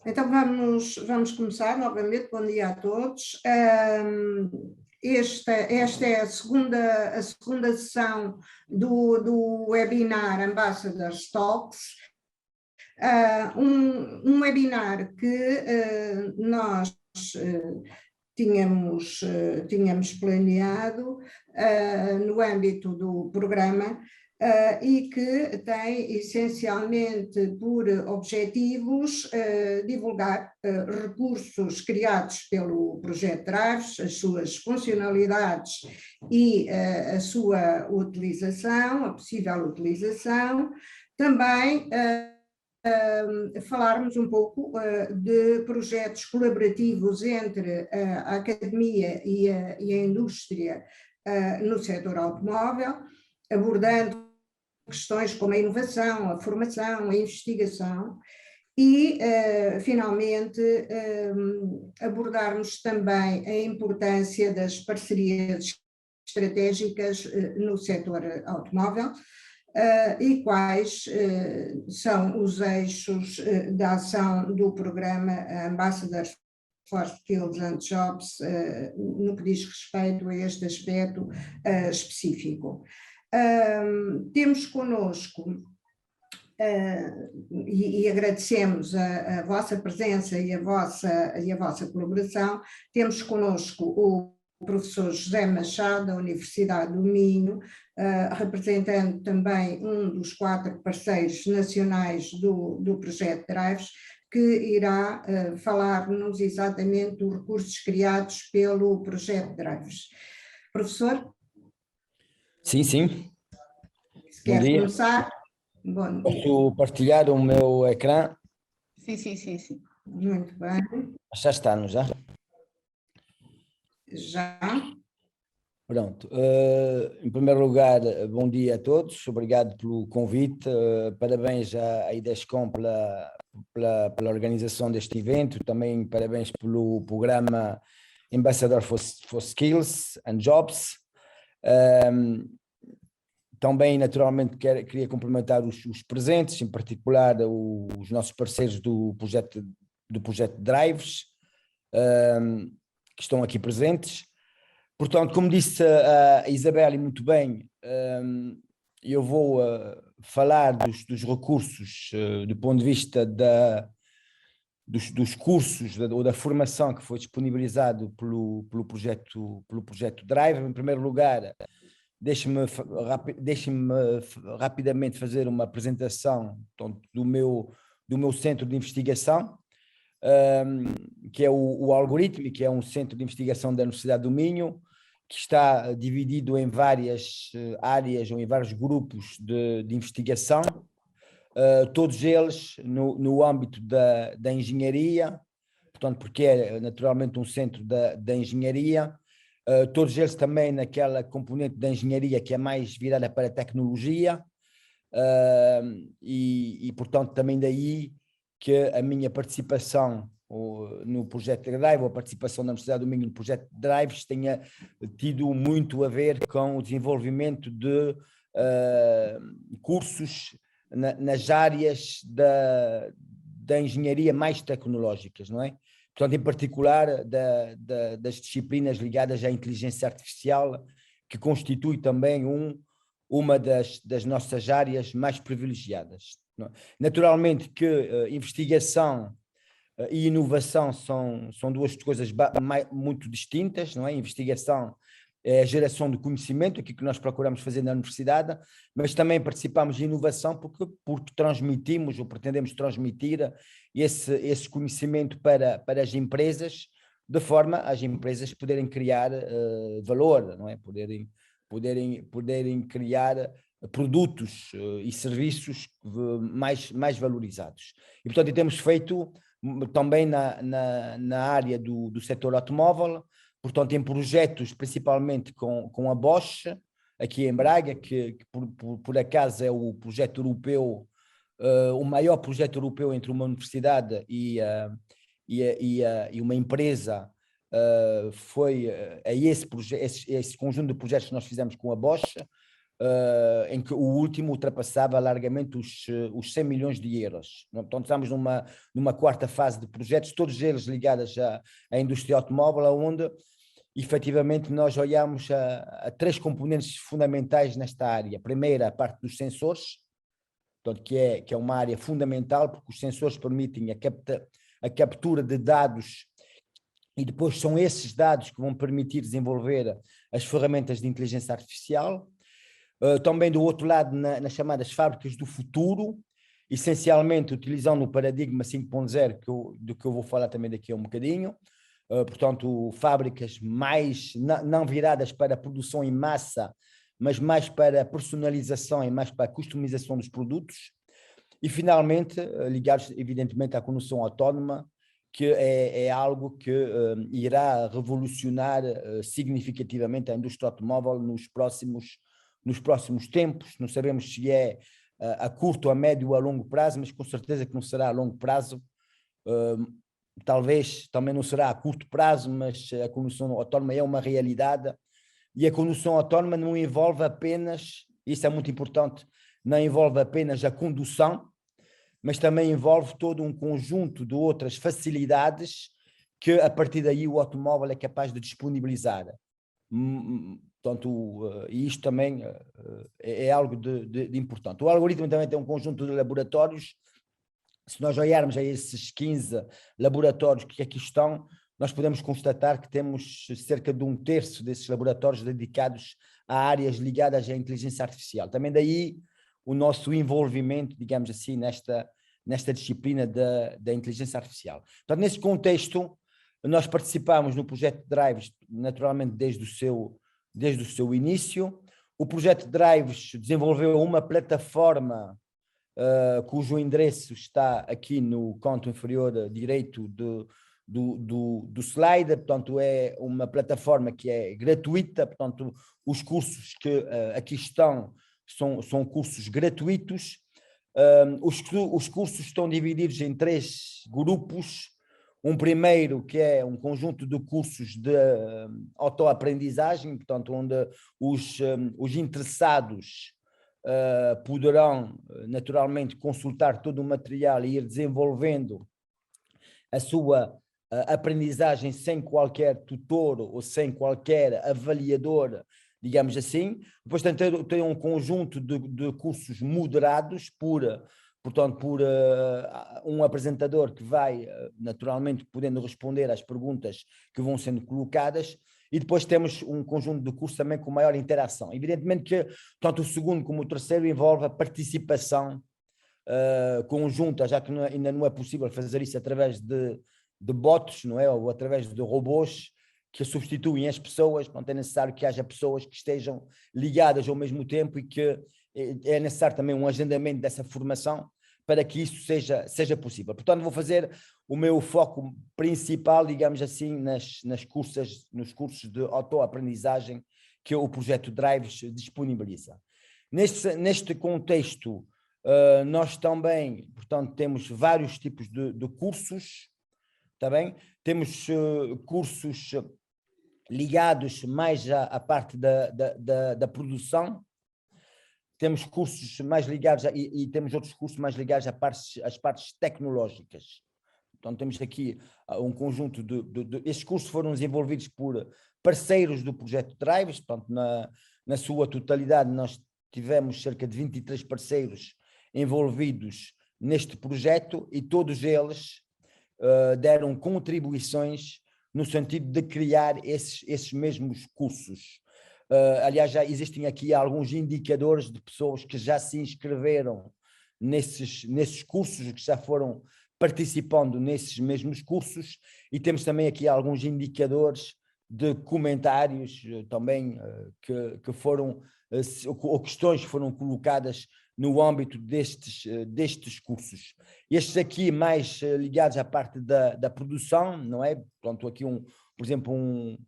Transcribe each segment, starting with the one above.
Então vamos começar novamente. Bom dia a todos. Esta é a segunda sessão do webinar Ambassadors Talks, um webinar que nós tínhamos planeado no âmbito do programa e que tem essencialmente por objetivos divulgar recursos criados pelo projeto Drives, as suas funcionalidades e a sua utilização, a possível utilização, também falarmos um pouco de projetos colaborativos entre a academia e a indústria no setor automóvel, abordando questões como a inovação, a formação, a investigação e, finalmente, abordarmos também a importância das parcerias estratégicas no setor automóvel e quais são os eixos da ação do programa Ambassadors for Skills and Jobs no que diz respeito a este aspecto específico. Temos connosco, e agradecemos a vossa presença e a vossa colaboração, temos connosco o professor José Machado, da Universidade do Minho, representando também um dos 4 parceiros nacionais do projeto Drives, que irá falar-nos exatamente dos recursos criados pelo projeto Drives. Professor? Sim. Se quer começar? Bom dia. Posso partilhar o meu ecrã? Sim. Muito bem. Já está, não já? Já. Pronto. Em primeiro lugar, bom dia a todos. Obrigado pelo convite. Parabéns à IDESCOM pela organização deste evento. Também parabéns pelo programa Ambassador for Skills and Jobs. Também, naturalmente, queria cumprimentar os presentes, em particular os nossos parceiros do projeto Drives, que estão aqui presentes. Portanto, como disse a Isabelle muito bem, eu vou falar dos recursos do ponto de vista dos cursos ou da formação que foi disponibilizado pelo projeto Drive. Em primeiro lugar, deixe-me rapidamente fazer uma apresentação do meu centro de investigação, que é o Algoritmo, que é um centro de investigação da Universidade do Minho, que está dividido em várias áreas ou em vários grupos de investigação, todos eles no âmbito da engenharia, portanto, porque é naturalmente um centro da engenharia, todos eles também naquela componente da engenharia que é mais virada para a tecnologia, e portanto também daí que a minha participação no projeto Drive, ou a participação da Universidade do Minho no projeto Drives, tenha tido muito a ver com o desenvolvimento de cursos nas áreas da engenharia mais tecnológicas, não é? Portanto, em particular das disciplinas ligadas à inteligência artificial, que constitui também uma das nossas áreas mais privilegiadas. Naturalmente que investigação e inovação são duas coisas muito distintas, não é? Investigação é a geração de conhecimento, aquilo que nós procuramos fazer na universidade, mas também participamos de inovação porque transmitimos ou pretendemos transmitir esse conhecimento para as empresas, de forma as empresas poderem criar valor, não é? Poderem criar produtos e serviços mais valorizados. E, portanto, temos feito também na área do setor automóvel, portanto, em projetos principalmente com a Bosch, aqui em Braga, que por acaso é o projeto europeu, o maior projeto europeu entre uma universidade e uma empresa. Foi esse conjunto de projetos que nós fizemos com a Bosch, em que o último ultrapassava largamente os 100 milhões de euros. Então estamos numa quarta fase de projetos, todos eles ligados à indústria automóvel, onde efetivamente nós olhamos a três componentes fundamentais nesta área. A primeira, a parte dos sensores, portanto, que é uma área fundamental, porque os sensores permitem a captura de dados e depois são esses dados que vão permitir desenvolver as ferramentas de inteligência artificial. Também do outro lado, nas chamadas fábricas do futuro, essencialmente utilizando o paradigma 5.0, do que eu vou falar também daqui a um bocadinho. Portanto, fábricas mais não viradas para a produção em massa, mas mais para a personalização e mais para a customização dos produtos. E, finalmente, ligados, evidentemente, à condução autónoma, que é algo que irá revolucionar significativamente a indústria automóvel nos próximos tempos. Não sabemos se é a curto, a médio ou a longo prazo, mas com certeza que não será a longo prazo. Talvez também não será a curto prazo, mas a condução autónoma é uma realidade. E a condução autónoma não envolve apenas, isso é muito importante, não envolve apenas a condução, mas também envolve todo um conjunto de outras facilidades que, a partir daí, o automóvel é capaz de disponibilizar. Portanto, e isto também é algo de importante. O algoritmo também tem um conjunto de laboratórios. Se nós olharmos a esses 15 laboratórios que aqui estão, nós podemos constatar que temos cerca de 1/3 desses laboratórios dedicados a áreas ligadas à inteligência artificial. Também daí o nosso envolvimento, digamos assim, nesta disciplina da inteligência artificial. Portanto, nesse contexto, nós participamos no projeto Drives, naturalmente, desde o seu início. O projeto Drives desenvolveu uma plataforma cujo endereço está aqui no canto inferior direito do slide. Portanto, é uma plataforma que é gratuita. Portanto, os cursos que aqui estão são cursos gratuitos. Os cursos estão divididos em 3 grupos. Um primeiro, que é um conjunto de cursos de autoaprendizagem, portanto, onde os interessados poderão naturalmente consultar todo o material e ir desenvolvendo a sua aprendizagem sem qualquer tutor ou sem qualquer avaliador, digamos assim. Depois tem um conjunto de cursos moderados por um apresentador que vai naturalmente podendo responder às perguntas que vão sendo colocadas. E depois temos um conjunto de cursos também com maior interação. Evidentemente que tanto o segundo como o terceiro envolve a participação conjunta, já que ainda não é possível fazer isso através de bots, não é? Ou através de robôs que substituem as pessoas. Portanto, é necessário que haja pessoas que estejam ligadas ao mesmo tempo e que é necessário também um agendamento dessa formação para que isso seja possível. Portanto, vou fazer o meu foco principal, digamos assim, nos cursos de autoaprendizagem que o projeto Drives disponibiliza. Neste contexto, nós também, portanto, temos vários tipos de cursos, tá bem? Temos cursos ligados mais à parte da produção. Temos cursos mais ligados e temos outros cursos mais ligados às partes tecnológicas. Então temos aqui um conjunto esses cursos foram desenvolvidos por parceiros do projeto Drives. Portanto, na sua totalidade nós tivemos cerca de 23 parceiros envolvidos neste projeto e todos eles deram contribuições no sentido de criar esses mesmos cursos. Aliás, já existem aqui alguns indicadores de pessoas que já se inscreveram nesses cursos, que já foram participando nesses mesmos cursos, e temos também aqui alguns indicadores de comentários também que foram, ou questões que foram colocadas no âmbito destes cursos. Estes aqui mais ligados à parte da produção, não é? Portanto, aqui por exemplo,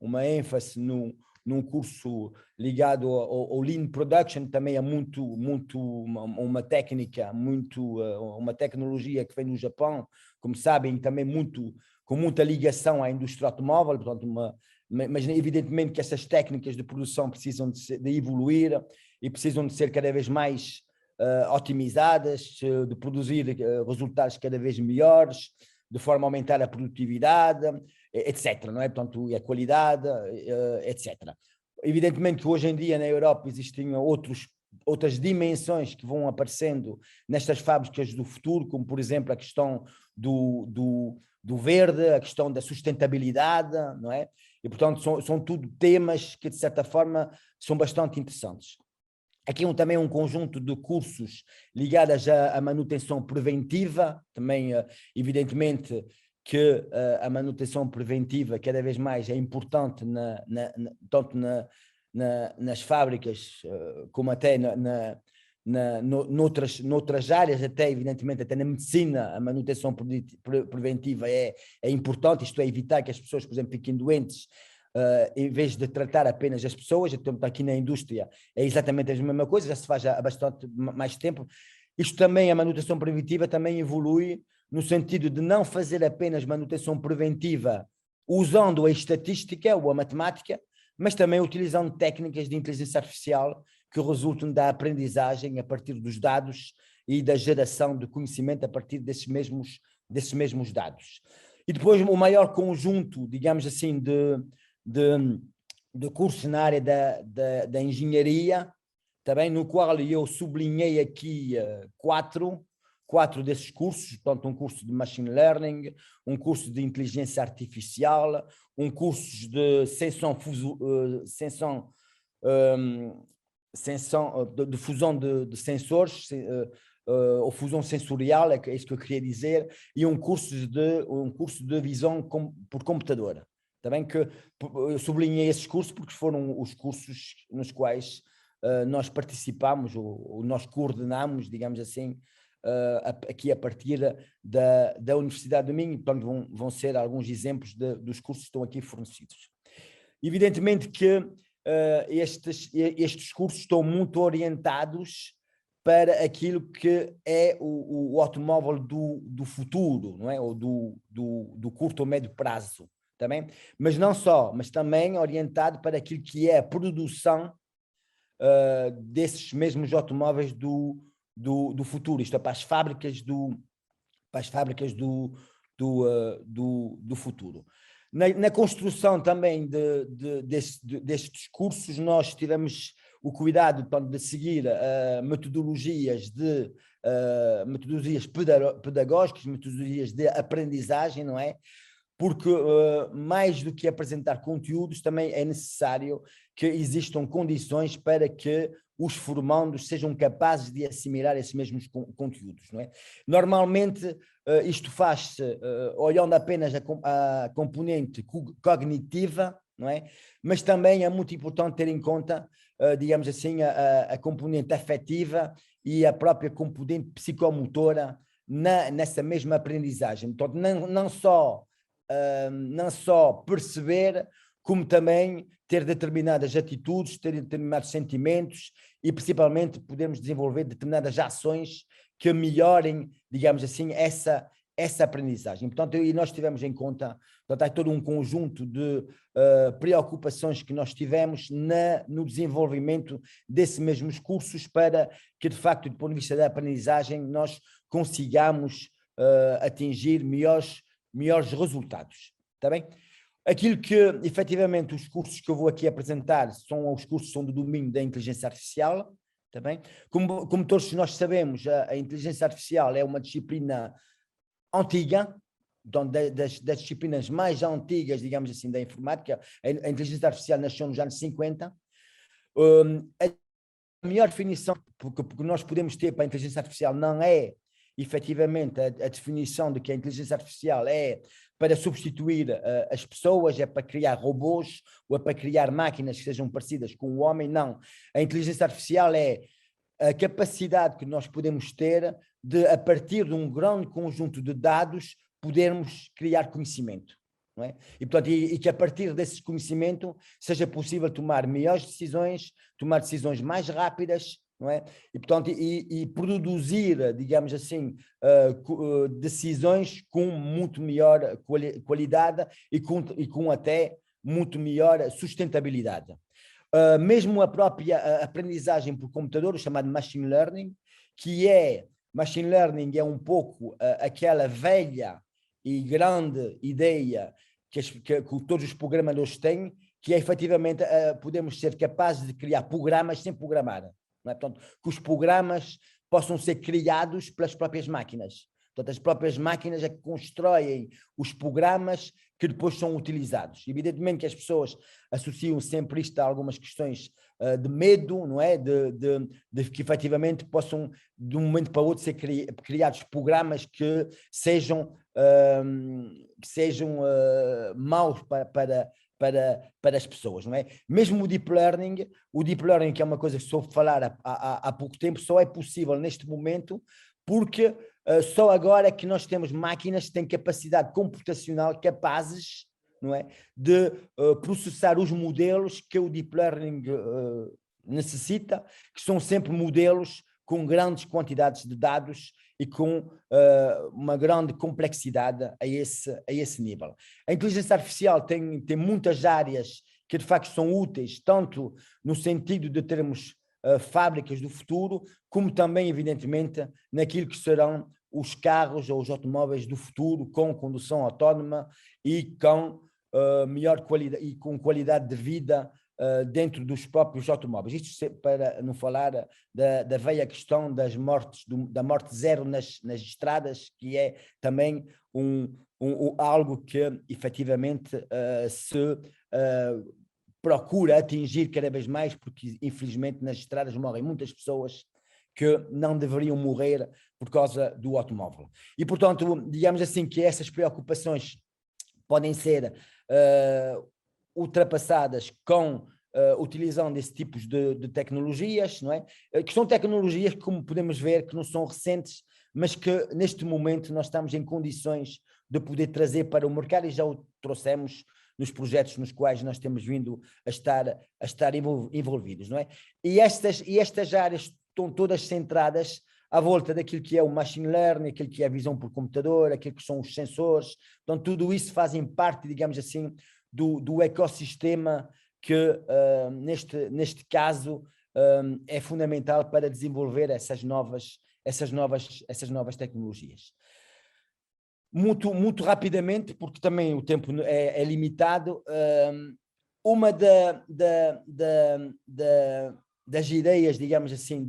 uma ênfase num curso ligado ao Lean Production, também é uma técnica, uma tecnologia que vem do Japão, como sabem, também com muita ligação à indústria automóvel. Portanto, mas evidentemente que essas técnicas de produção precisam de evoluir e precisam de ser cada vez mais otimizadas, de produzir resultados cada vez melhores, de forma a aumentar a produtividade, etc. Não é? Portanto, a qualidade, etc. Evidentemente que hoje em dia na Europa existem outras dimensões que vão aparecendo nestas fábricas do futuro, como por exemplo a questão do verde, a questão da sustentabilidade, não é? E portanto são tudo temas que de certa forma são bastante interessantes. Aqui também um conjunto de cursos ligados à manutenção preventiva, também evidentemente que a manutenção preventiva cada vez mais é importante tanto nas fábricas como até noutras áreas, até evidentemente até na medicina a manutenção preventiva é importante, isto é evitar que as pessoas, por exemplo, fiquem doentes, em vez de tratar apenas as pessoas. Então, aqui na indústria é exatamente a mesma coisa, já se faz há bastante mais tempo. Isto também, a manutenção preventiva também evolui no sentido de não fazer apenas manutenção preventiva usando a estatística ou a matemática, mas também utilizando técnicas de inteligência artificial que resultam da aprendizagem a partir dos dados e da geração de conhecimento a partir desses mesmos dados. E depois o maior conjunto, digamos assim, de cursos na área da engenharia, também, no qual eu sublinhei aqui quatro desses cursos, portanto um curso de Machine Learning, um curso de Inteligência Artificial, um curso de de fusão de sensores, ou fusão sensorial, é isso que eu queria dizer, e um curso de visão por computador. Também que eu sublinhei esses cursos porque foram os cursos nos quais nós participamos, ou nós coordenamos, digamos assim, aqui a partir da Universidade do Minho. Portanto, vão ser alguns exemplos dos cursos que estão aqui fornecidos. Evidentemente que estes cursos estão muito orientados para aquilo que é o automóvel do futuro, não é? Ou do curto ou médio prazo. Também, mas não só, mas também orientado para aquilo que é a produção desses mesmos automóveis do futuro, isto é, para as fábricas do futuro. Na construção também destes cursos, nós tivemos o cuidado de seguir metodologias pedagógicas, metodologias de aprendizagem, não é? Porque mais do que apresentar conteúdos, também é necessário que existam condições para que os formandos sejam capazes de assimilar esses mesmos conteúdos, não é? Normalmente isto faz-se olhando apenas a componente cognitiva, não é? Mas também é muito importante ter em conta, digamos assim, a componente afetiva e a própria componente psicomotora nessa mesma aprendizagem. Portanto, não só perceber, como também ter determinadas atitudes, ter determinados sentimentos e principalmente podermos desenvolver determinadas ações que melhorem, digamos assim, essa aprendizagem. Portanto, e nós tivemos em conta, portanto, há todo um conjunto de preocupações que nós tivemos no desenvolvimento desses mesmos cursos para que, de facto, do ponto de vista da aprendizagem, nós consigamos atingir melhores resultados, está bem? Aquilo que, efetivamente, os cursos que eu vou aqui apresentar são do domínio da inteligência artificial, está bem? Como todos nós sabemos, a inteligência artificial é uma disciplina antiga, então, das disciplinas mais antigas, digamos assim, da informática. A inteligência artificial nasceu nos anos 50. A melhor definição que nós podemos ter para a inteligência artificial não é efetivamente a definição de que a inteligência artificial é para substituir as pessoas, é para criar robôs ou é para criar máquinas que sejam parecidas com o homem. Não. A inteligência artificial é a capacidade que nós podemos ter de, a partir de um grande conjunto de dados, podermos criar conhecimento. Não é? E, portanto, que a partir desse conhecimento seja possível tomar melhores decisões, tomar decisões mais rápidas, não é? E, portanto, e produzir, digamos assim, decisões com muito melhor qualidade e com até muito melhor sustentabilidade. mesmo a própria aprendizagem por computador, o chamado machine learning, que é, machine learning é um pouco aquela velha e grande ideia que todos os programadores têm, que é efetivamente podemos ser capazes de criar programas sem programar. Não é? Portanto, que os programas possam ser criados pelas próprias máquinas. Portanto, as próprias máquinas é que constroem os programas que depois são utilizados. Evidentemente que as pessoas associam sempre isto a algumas questões de medo, não é? De que efetivamente possam, de um momento para o outro, ser criados programas que sejam maus para as pessoas, não é? Mesmo o deep learning que é uma coisa que soube falar há pouco tempo, só é possível neste momento porque só agora é que nós temos máquinas que têm capacidade computacional capazes, não é, de processar os modelos que o deep learning necessita, que são sempre modelos com grandes quantidades de dados e com uma grande complexidade a esse nível. A inteligência artificial tem muitas áreas que de facto são úteis, tanto no sentido de termos fábricas do futuro, como também, evidentemente, naquilo que serão os carros ou os automóveis do futuro, com condução autónoma e com melhor qualidade e com qualidade de vida dentro dos próprios automóveis. Isto para não falar da velha questão das mortes, da morte zero nas estradas, que é também algo que efetivamente se procura atingir cada vez mais, porque infelizmente nas estradas morrem muitas pessoas que não deveriam morrer por causa do automóvel. E portanto, digamos assim que essas preocupações podem ser ultrapassadas utilizando esse tipo de tecnologias, não é? Que são tecnologias, como podemos ver, que não são recentes, mas que neste momento nós estamos em condições de poder trazer para o mercado e já o trouxemos nos projetos nos quais nós temos vindo a estar envolvidos, não é? E estas áreas estão todas centradas à volta daquilo que é o machine learning, aquilo que é a visão por computador, aquilo que são os sensores. Então tudo isso fazem parte, digamos assim, do ecossistema que neste caso é fundamental para desenvolver essas novas tecnologias. Muito rapidamente, porque também o tempo é limitado, uma das ideias, digamos assim,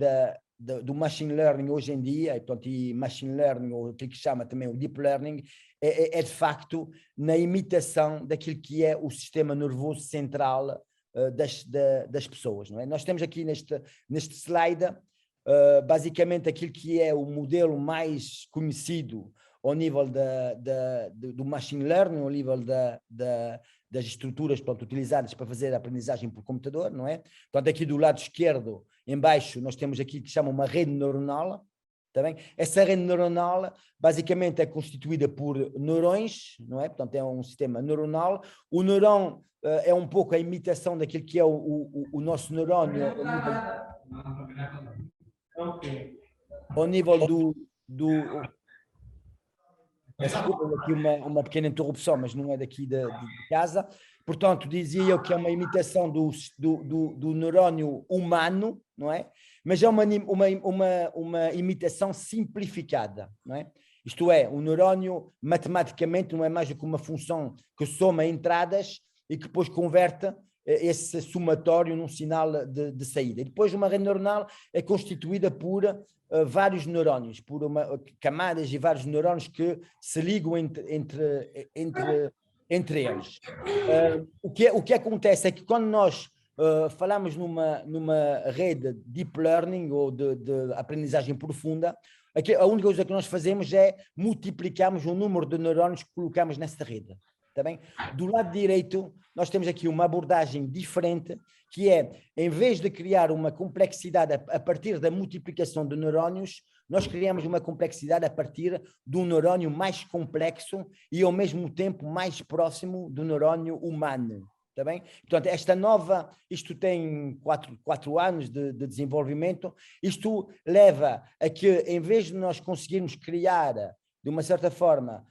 do machine learning hoje em dia, portanto, e machine learning, ou aquilo que se chama também o deep learning, é de facto na imitação daquilo que é o sistema nervoso central das pessoas, não é? Nós temos aqui neste slide, basicamente aquilo que é o modelo mais conhecido ao nível do machine learning, ao nível das estruturas, portanto, utilizadas para fazer a aprendizagem por computador, não é? Portanto, aqui do lado esquerdo, em baixo, nós temos aqui que se chama uma rede neuronal, tá bem? Essa rede neuronal, basicamente, é constituída por neurões, não é? Portanto, é um sistema neuronal. O neurão é um pouco a imitação daquilo que é o nosso neurónio ao nível do desculpa, aqui uma pequena interrupção, mas não é daqui de casa. Portanto, dizia eu que é uma imitação do neurónio humano, não é? Mas é uma imitação simplificada, não é? Isto é, o neurónio matematicamente não é mais do que uma função que soma entradas e que depois converte esse somatório num sinal de saída. E depois uma rede neuronal é constituída por vários neurónios, por camadas e vários neurónios que se ligam entre eles. O que acontece é que quando nós falamos numa rede deep learning ou de aprendizagem profunda, a única coisa que nós fazemos é multiplicarmos o número de neurónios que colocamos nessa rede. Tá bem? Do lado direito, nós temos aqui uma abordagem diferente, que é, em vez de criar uma complexidade a partir da multiplicação de neurónios, nós criamos uma complexidade a partir de um neurónio mais complexo e, ao mesmo tempo, mais próximo do neurónio humano. Tá bem? Portanto, isto tem 4 anos de desenvolvimento, isto leva a que, em vez de nós conseguirmos criar, de uma certa forma,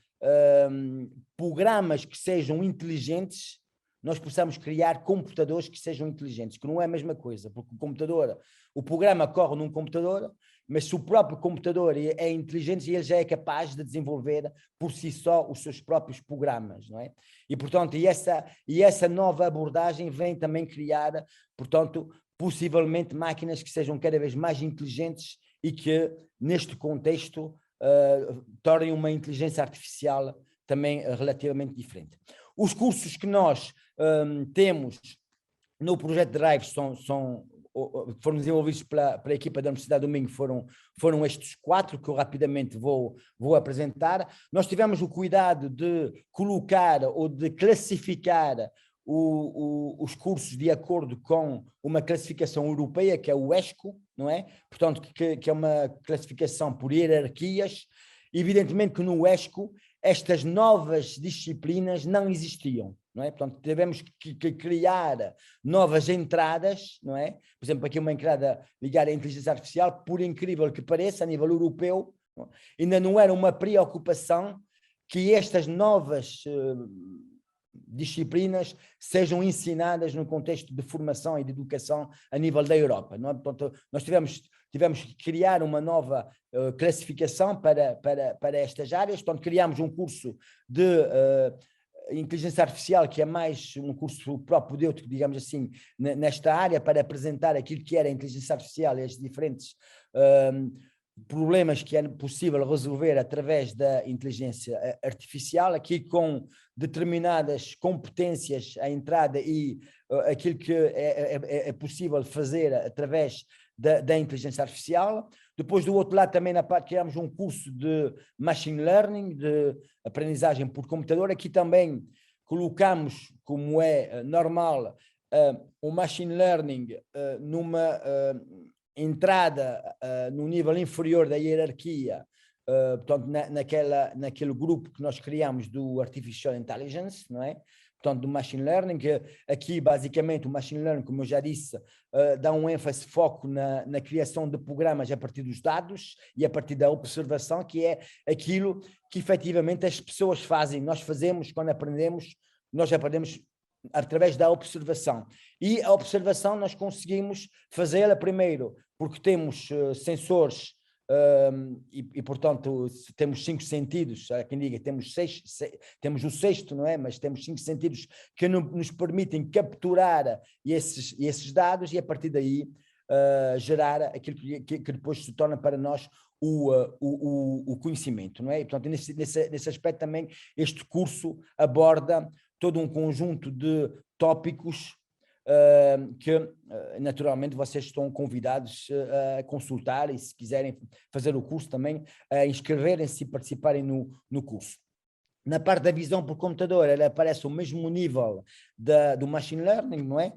programas que sejam inteligentes, nós possamos criar computadores que sejam inteligentes, que não é a mesma coisa, porque o programa corre num computador, mas se o próprio computador é inteligente, ele já é capaz de desenvolver por si só os seus próprios programas, não é? E, portanto, essa nova abordagem vem também criar, portanto, possivelmente máquinas que sejam cada vez mais inteligentes e que, neste contexto, tornem uma inteligência artificial também relativamente diferente. Os cursos que nós temos no projeto Drive foram desenvolvidos pela equipa da Universidade do Minho, foram estes 4 que eu rapidamente vou apresentar. Nós tivemos o cuidado de colocar ou de classificar os cursos de acordo com uma classificação europeia, que é o ESCO, não é? Portanto, que é uma classificação por hierarquias. Evidentemente que no ESCO estas novas disciplinas não existiam, não é? Portanto, tivemos que criar novas entradas, não é? Por exemplo, aqui uma entrada ligada à inteligência artificial, por incrível que pareça, a nível europeu, não é? Ainda não era uma preocupação que estas novas disciplinas sejam ensinadas no contexto de formação e de educação a nível da Europa, não é? Portanto, nós tivemos que criar uma nova classificação para estas áreas. Portanto, criámos um curso de inteligência artificial, que é mais um curso propedêutico, digamos assim, nesta área, para apresentar aquilo que era a inteligência artificial e as diferentes problemas que é possível resolver através da inteligência artificial, aqui com determinadas competências à entrada e aquilo que é possível fazer através da inteligência artificial. Depois, do outro lado, também na parte, criamos um curso de machine learning, de aprendizagem por computador. Aqui também colocamos, como é normal, o machine learning numa entrada no nível inferior da hierarquia, portanto, naquele grupo que nós criamos do Artificial Intelligence, não é? Portanto, do Machine Learning, que aqui, basicamente, o Machine Learning, como eu já disse, dá um ênfase, foco na criação de programas a partir dos dados e a partir da observação, que é aquilo que, efetivamente, as pessoas fazem. Nós fazemos, quando aprendemos, nós aprendemos através da observação. E a observação nós conseguimos fazê-la primeiro, porque temos sensores, portanto, temos 5 sentidos, há quem diga, temos temos o sexto, não é? Mas temos 5 sentidos que nos permitem capturar esses dados e, a partir daí, gerar aquilo que depois se torna para nós o conhecimento, não é? E, portanto, nesse aspecto também, este curso aborda todo um conjunto de tópicos que naturalmente vocês estão convidados a consultar, e se quiserem fazer o curso também, a inscreverem-se e participarem no curso. Na parte da visão por computador, ela aparece ao mesmo nível do machine learning, não é?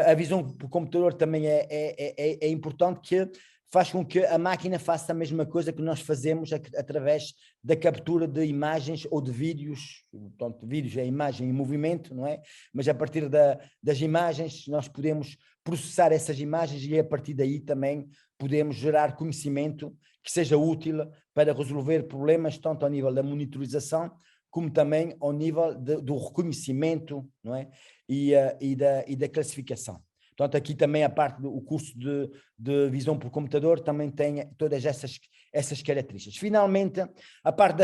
A visão por computador também é importante, que faz com que a máquina faça a mesma coisa que nós fazemos através da captura de imagens ou de vídeos. Portanto, vídeos é imagem em movimento, não é? Mas a partir das imagens nós podemos processar essas imagens e, a partir daí, também podemos gerar conhecimento que seja útil para resolver problemas, tanto ao nível da monitorização como também ao nível do reconhecimento, não é? E da classificação. Portanto, aqui também a parte do curso de visão por computador também tem todas essas características. Finalmente, a parte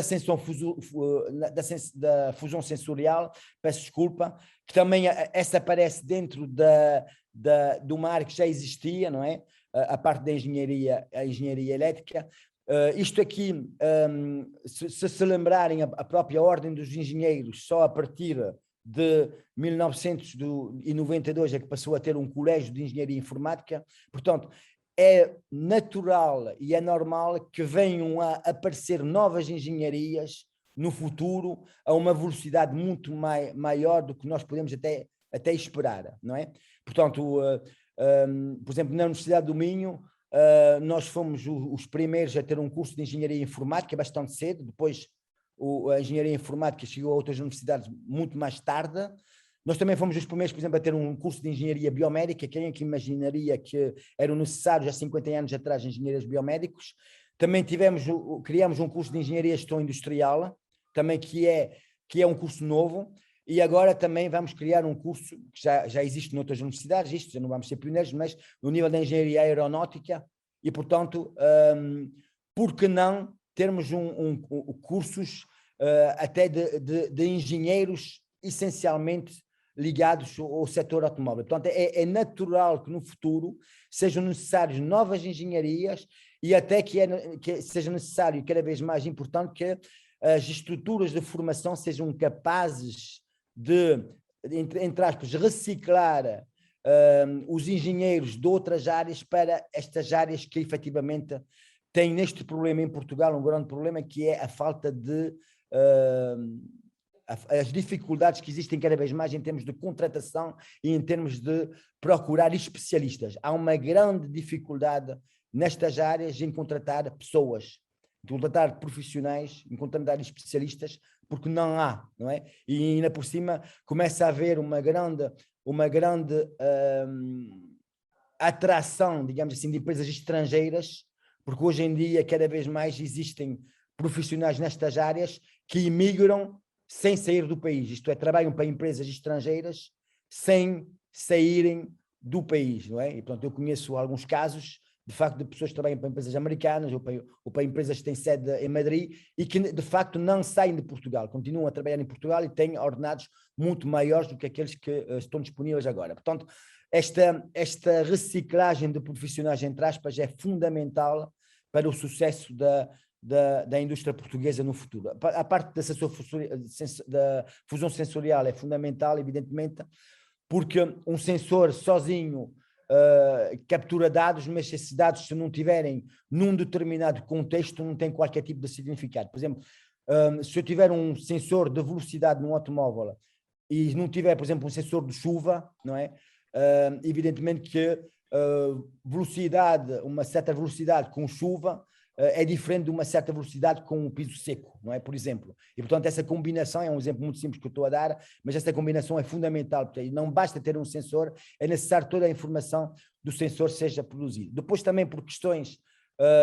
da fusão sensorial, peço desculpa, que também essa aparece dentro de uma área que já existia, não é? A parte da engenharia elétrica. Isto aqui, se lembrarem, a própria Ordem dos Engenheiros, só a partir de 1992 é que passou a ter um colégio de engenharia informática. Portanto, é natural e é normal que venham a aparecer novas engenharias no futuro a uma velocidade muito maior do que nós podemos até esperar, não é? Portanto, por exemplo, na Universidade do Minho, nós fomos os primeiros a ter um curso de engenharia informática bastante cedo. Depois a engenharia informática chegou a outras universidades muito mais tarde. Nós também fomos os primeiros, por exemplo, a ter um curso de engenharia biomédica. Quem é que imaginaria que eram necessários há 50 anos atrás engenheiros biomédicos? Também criamos um curso de engenharia e gestão industrial, também que é um curso novo, e agora também vamos criar um curso que já existe noutras universidades, isto já não vamos ser pioneiros, mas no nível da engenharia aeronáutica, e portanto, por que não termos cursos até de engenheiros essencialmente ligados ao setor automóvel. Portanto, é natural que no futuro sejam necessárias novas engenharias e até que seja necessário, cada vez mais importante, que as estruturas de formação sejam capazes de, entre aspas, reciclar os engenheiros de outras áreas para estas áreas que efetivamente têm neste problema em Portugal, um grande problema, que é a falta de... as dificuldades que existem cada vez mais em termos de contratação e em termos de procurar especialistas. Há uma grande dificuldade nestas áreas em contratar pessoas, em contratar profissionais, em contratar especialistas, porque não há, não é? E ainda por cima começa a haver uma grande atração, digamos assim, de empresas estrangeiras, porque hoje em dia cada vez mais existem profissionais nestas áreas que imigram sem sair do país, isto é, trabalham para empresas estrangeiras sem saírem do país, não é? E, portanto, eu conheço alguns casos, de facto, de pessoas que trabalham para empresas americanas ou para empresas que têm sede em Madrid e que, de facto, não saem de Portugal, continuam a trabalhar em Portugal e têm ordenados muito maiores do que aqueles que estão disponíveis agora. Portanto, esta reciclagem de profissionais, entre aspas, é fundamental para o sucesso da indústria portuguesa no futuro. A parte da fusão sensorial é fundamental, evidentemente, porque um sensor sozinho captura dados, mas esses dados, se não tiverem num determinado contexto, não têm qualquer tipo de significado. Por exemplo, se eu tiver um sensor de velocidade num automóvel e não tiver, por exemplo, um sensor de chuva, não é? Evidentemente que velocidade, uma certa velocidade com chuva é diferente de uma certa velocidade com um piso seco, não é? Por exemplo. E, portanto, essa combinação é um exemplo muito simples que eu estou a dar, mas essa combinação é fundamental, porque não basta ter um sensor, é necessário toda a informação do sensor seja produzida. Depois também por questões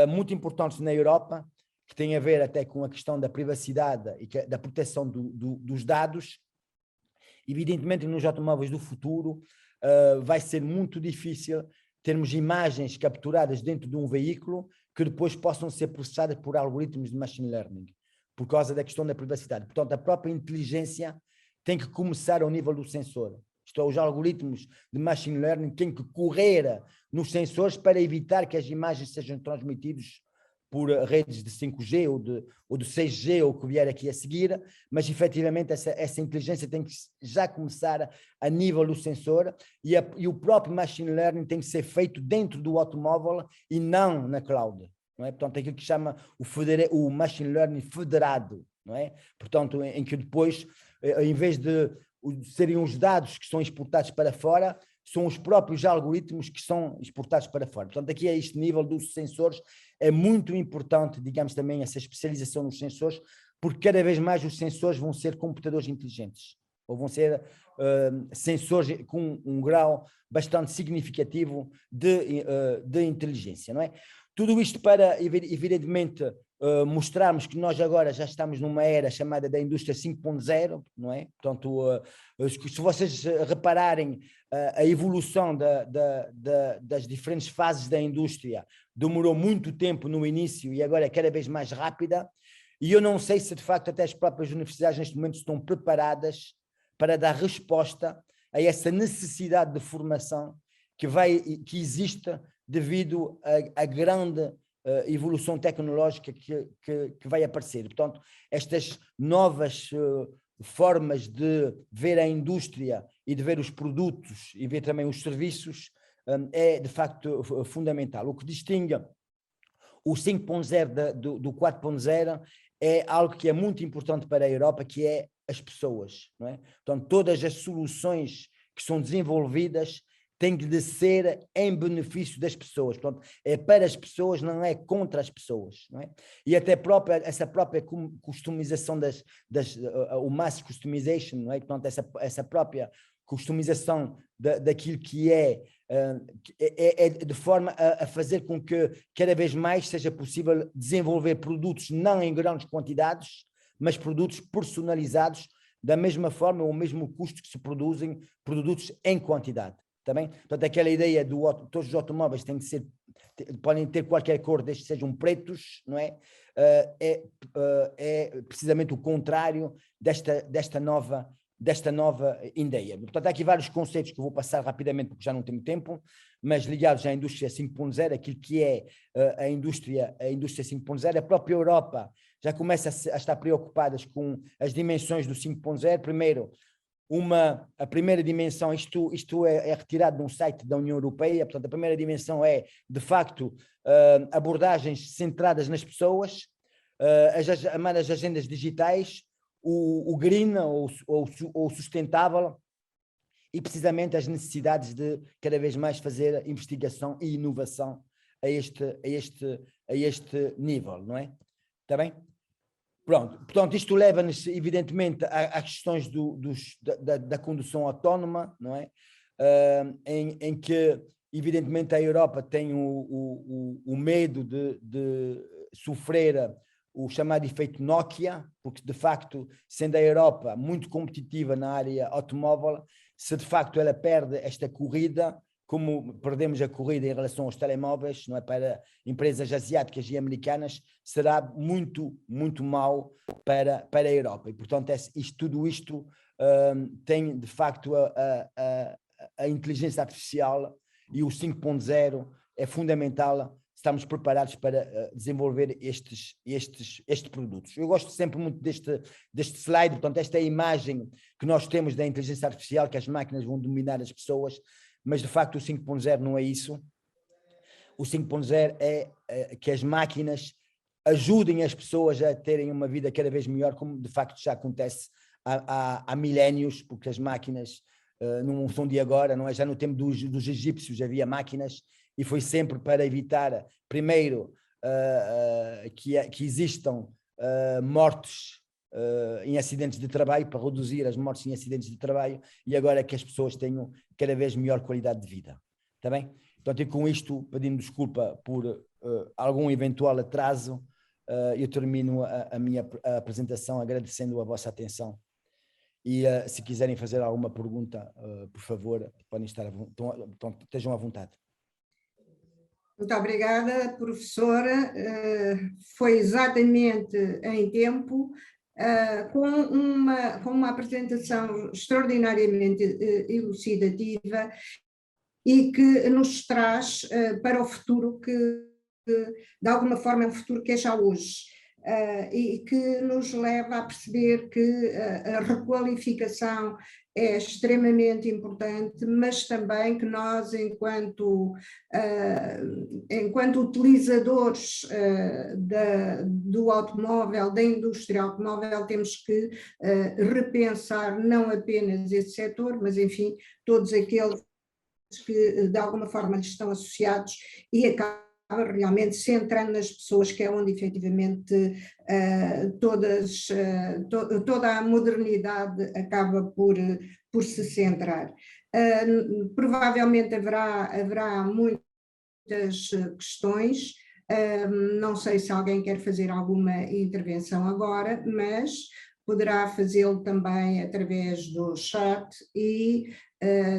muito importantes na Europa, que têm a ver até com a questão da privacidade e da proteção dos dados. Evidentemente, nos automóveis do futuro vai ser muito difícil termos imagens capturadas dentro de um veículo que depois possam ser processadas por algoritmos de machine learning, por causa da questão da privacidade. Portanto, a própria inteligência tem que começar ao nível do sensor. Isto é, os algoritmos de machine learning têm que correr nos sensores para evitar que as imagens sejam transmitidas por redes de 5G ou de 6G ou o que vier aqui a seguir, mas efetivamente essa inteligência tem que já começar a nível do sensor e o próprio machine learning tem que ser feito dentro do automóvel e não na cloud, não é? Portanto, aquilo que chama o machine learning federado, não é? Portanto, em que depois, em vez de serem os dados que são exportados para fora, são os próprios algoritmos que são exportados para fora. Portanto, aqui a este nível dos sensores é muito importante, digamos também, essa especialização nos sensores, porque cada vez mais os sensores vão ser computadores inteligentes, ou vão ser sensores com um grau bastante significativo de inteligência, não é? Tudo isto para, evidentemente, mostrarmos que nós agora já estamos numa era chamada da indústria 5.0, não é? Portanto, se vocês repararem a evolução das diferentes fases da indústria, demorou muito tempo no início e agora é cada vez mais rápida, e eu não sei se de facto até as próprias universidades neste momento estão preparadas para dar resposta a essa necessidade de formação que existe devido à grande evolução tecnológica que vai aparecer. Portanto, estas novas formas de ver a indústria e de ver os produtos e ver também os serviços é de facto fundamental. O que distingue o 5.0 do 4.0 é algo que é muito importante para a Europa, que é as pessoas, não é? Portanto, todas as soluções que são desenvolvidas tem de ser em benefício das pessoas. Portanto, é para as pessoas, não é contra as pessoas, não é? E até essa própria customização o mass customization, não é? Portanto, essa própria customização daquilo que é de forma a fazer com que cada vez mais seja possível desenvolver produtos não em grandes quantidades, mas produtos personalizados da mesma forma ou o mesmo custo que se produzem produtos em quantidade. Também, portanto, aquela ideia de todos os automóveis têm que ser, podem ter qualquer cor, desde que sejam pretos, não é? É precisamente o contrário desta nova ideia. Portanto, há aqui vários conceitos que eu vou passar rapidamente, porque já não tenho tempo, mas ligados à indústria 5.0, aquilo que é a indústria 5.0, a própria Europa já começa a estar preocupada com as dimensões do 5.0. Primeiro, a primeira dimensão, isto é retirado de um site da União Europeia, portanto, a primeira dimensão é, de facto, abordagens centradas nas pessoas, as agendas digitais, o green ou sustentável, e precisamente as necessidades de cada vez mais fazer investigação e inovação a este nível, não é? Está bem? Pronto, portanto, isto leva-nos, evidentemente, às questões da condução autónoma, não é? Em que, evidentemente, a Europa tem o medo de sofrer o chamado efeito Nokia, porque, de facto, sendo a Europa muito competitiva na área automóvel, se de facto ela perde esta corrida, como perdemos a corrida em relação aos telemóveis, não é, para empresas asiáticas e americanas, será muito, muito mau para a Europa. E, portanto, tudo isto tem, de facto, a inteligência artificial e o 5.0 é fundamental. Estamos preparados para desenvolver estes produtos. Eu gosto sempre muito deste slide, portanto, esta é a imagem que nós temos da inteligência artificial, que as máquinas vão dominar as pessoas, mas de facto o 5.0 não é isso. O 5.0 é que as máquinas ajudem as pessoas a terem uma vida cada vez melhor, como de facto já acontece há milénios, porque as máquinas não são de agora, não é? Já no tempo dos egípcios havia máquinas, e foi sempre para evitar, primeiro, que existam mortes em acidentes de trabalho, para reduzir as mortes em acidentes de trabalho, e agora que as pessoas tenham cada vez melhor qualidade de vida. Está bem? Portanto, e com isto, pedindo desculpa por algum eventual atraso, eu termino a minha apresentação agradecendo a vossa atenção. E se quiserem fazer alguma pergunta, por favor, podem estejam à vontade. Muito obrigada, professora. Foi exatamente em tempo, com uma apresentação extraordinariamente elucidativa e que nos traz para o futuro que, de alguma forma, é um futuro que é já hoje. E que nos leva a perceber que a requalificação é extremamente importante, mas também que nós, enquanto utilizadores do automóvel, da indústria automóvel, temos que repensar não apenas esse setor, mas, enfim, todos aqueles que de alguma forma lhes estão associados, e acaba realmente centrando nas pessoas, que é onde efetivamente toda a modernidade acaba por se centrar. Provavelmente haverá muitas questões, não sei se alguém quer fazer alguma intervenção agora, mas poderá fazê-lo também através do chat e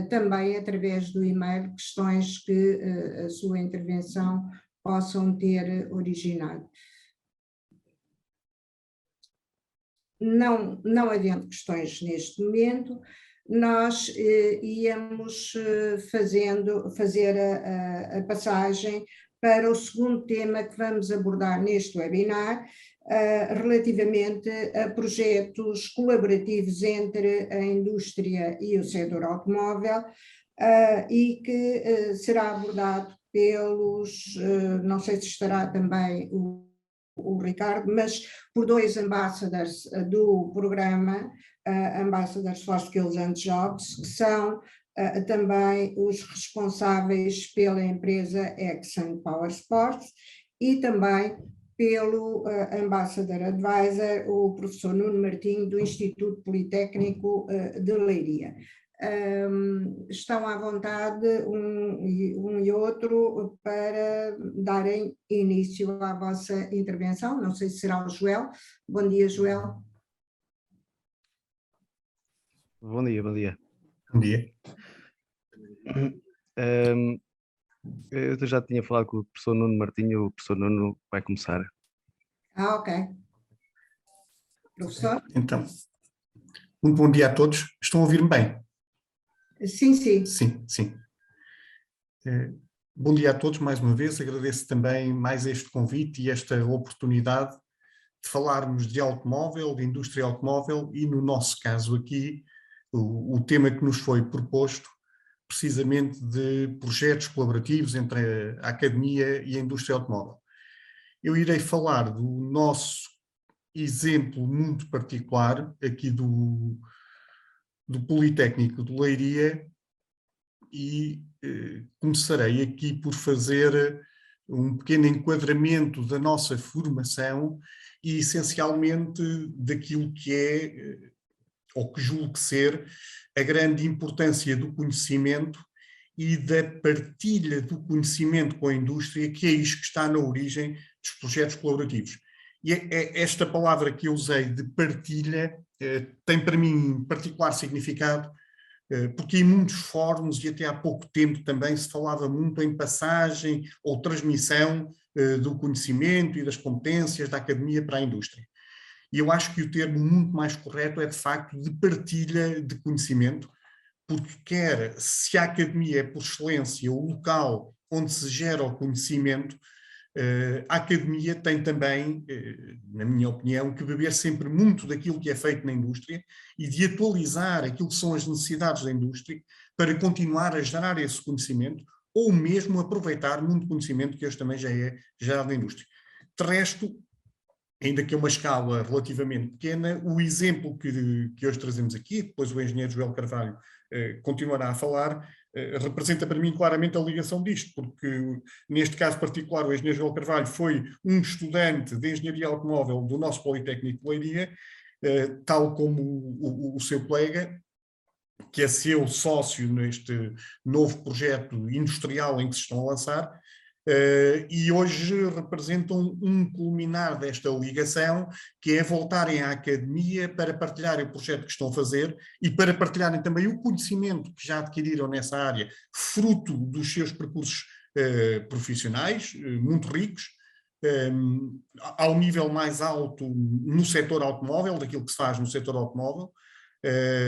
também através do e-mail, questões que a sua intervenção possam ter originado. Não havendo questões neste momento, nós íamos fazer a passagem para o segundo tema que vamos abordar neste webinar, relativamente a projetos colaborativos entre a indústria e o setor automóvel, e que será abordado pelos, não sei se estará também o Ricardo, mas por dois ambassadors do programa, Ambassadors for Skills and Jobs, que são também os responsáveis pela empresa Exxon Powersports, e também pelo Ambassador Advisor, o professor Nuno Martinho, do Instituto Politécnico de Leiria. Estão à vontade um e outro para darem início à vossa intervenção. Não sei se será o Joel. Bom dia, Joel. Bom dia, bom dia. Bom dia. Eu já tinha falado com o professor Nuno Martinho, o professor Nuno vai começar. Ok. Professor? Então, muito bom dia a todos. Estão a ouvir-me bem? Sim, sim. Sim, sim. Bom dia a todos mais uma vez. Agradeço também mais este convite e esta oportunidade de falarmos de automóvel, de indústria automóvel e, no nosso caso aqui, o tema que nos foi proposto, precisamente de projetos colaborativos entre a academia e a indústria automóvel. Eu irei falar do nosso exemplo muito particular aqui do Politécnico de Leiria e começarei aqui por fazer um pequeno enquadramento da nossa formação e essencialmente daquilo que é, ou que julgo ser, a grande importância do conhecimento e da partilha do conhecimento com a indústria, que é isto que está na origem dos projetos colaborativos. E esta palavra que eu usei de partilha tem para mim particular significado, porque em muitos fóruns e até há pouco tempo também se falava muito em passagem ou transmissão do conhecimento e das competências da academia para a indústria. E eu acho que o termo muito mais correto é de facto de partilha de conhecimento, porque se a academia é por excelência o local onde se gera o conhecimento, a academia tem também, na minha opinião, que beber sempre muito daquilo que é feito na indústria e de atualizar aquilo que são as necessidades da indústria para continuar a gerar esse conhecimento ou mesmo aproveitar muito conhecimento que hoje também já é gerado na indústria. De resto, ainda que é uma escala relativamente pequena, o exemplo que hoje trazemos aqui, depois o engenheiro Joel Carvalho continuará a falar, representa para mim claramente a ligação disto, porque neste caso particular o engenheiro Joel Carvalho foi um estudante de engenharia automóvel do nosso Politécnico de Leiria, tal como o seu colega, que é seu sócio neste novo projeto industrial em que se estão a lançar, e hoje representam um culminar desta ligação, que é voltarem à academia para partilharem o projeto que estão a fazer e para partilharem também o conhecimento que já adquiriram nessa área, fruto dos seus percursos profissionais, muito ricos, ao nível mais alto no setor automóvel, daquilo que se faz no setor automóvel,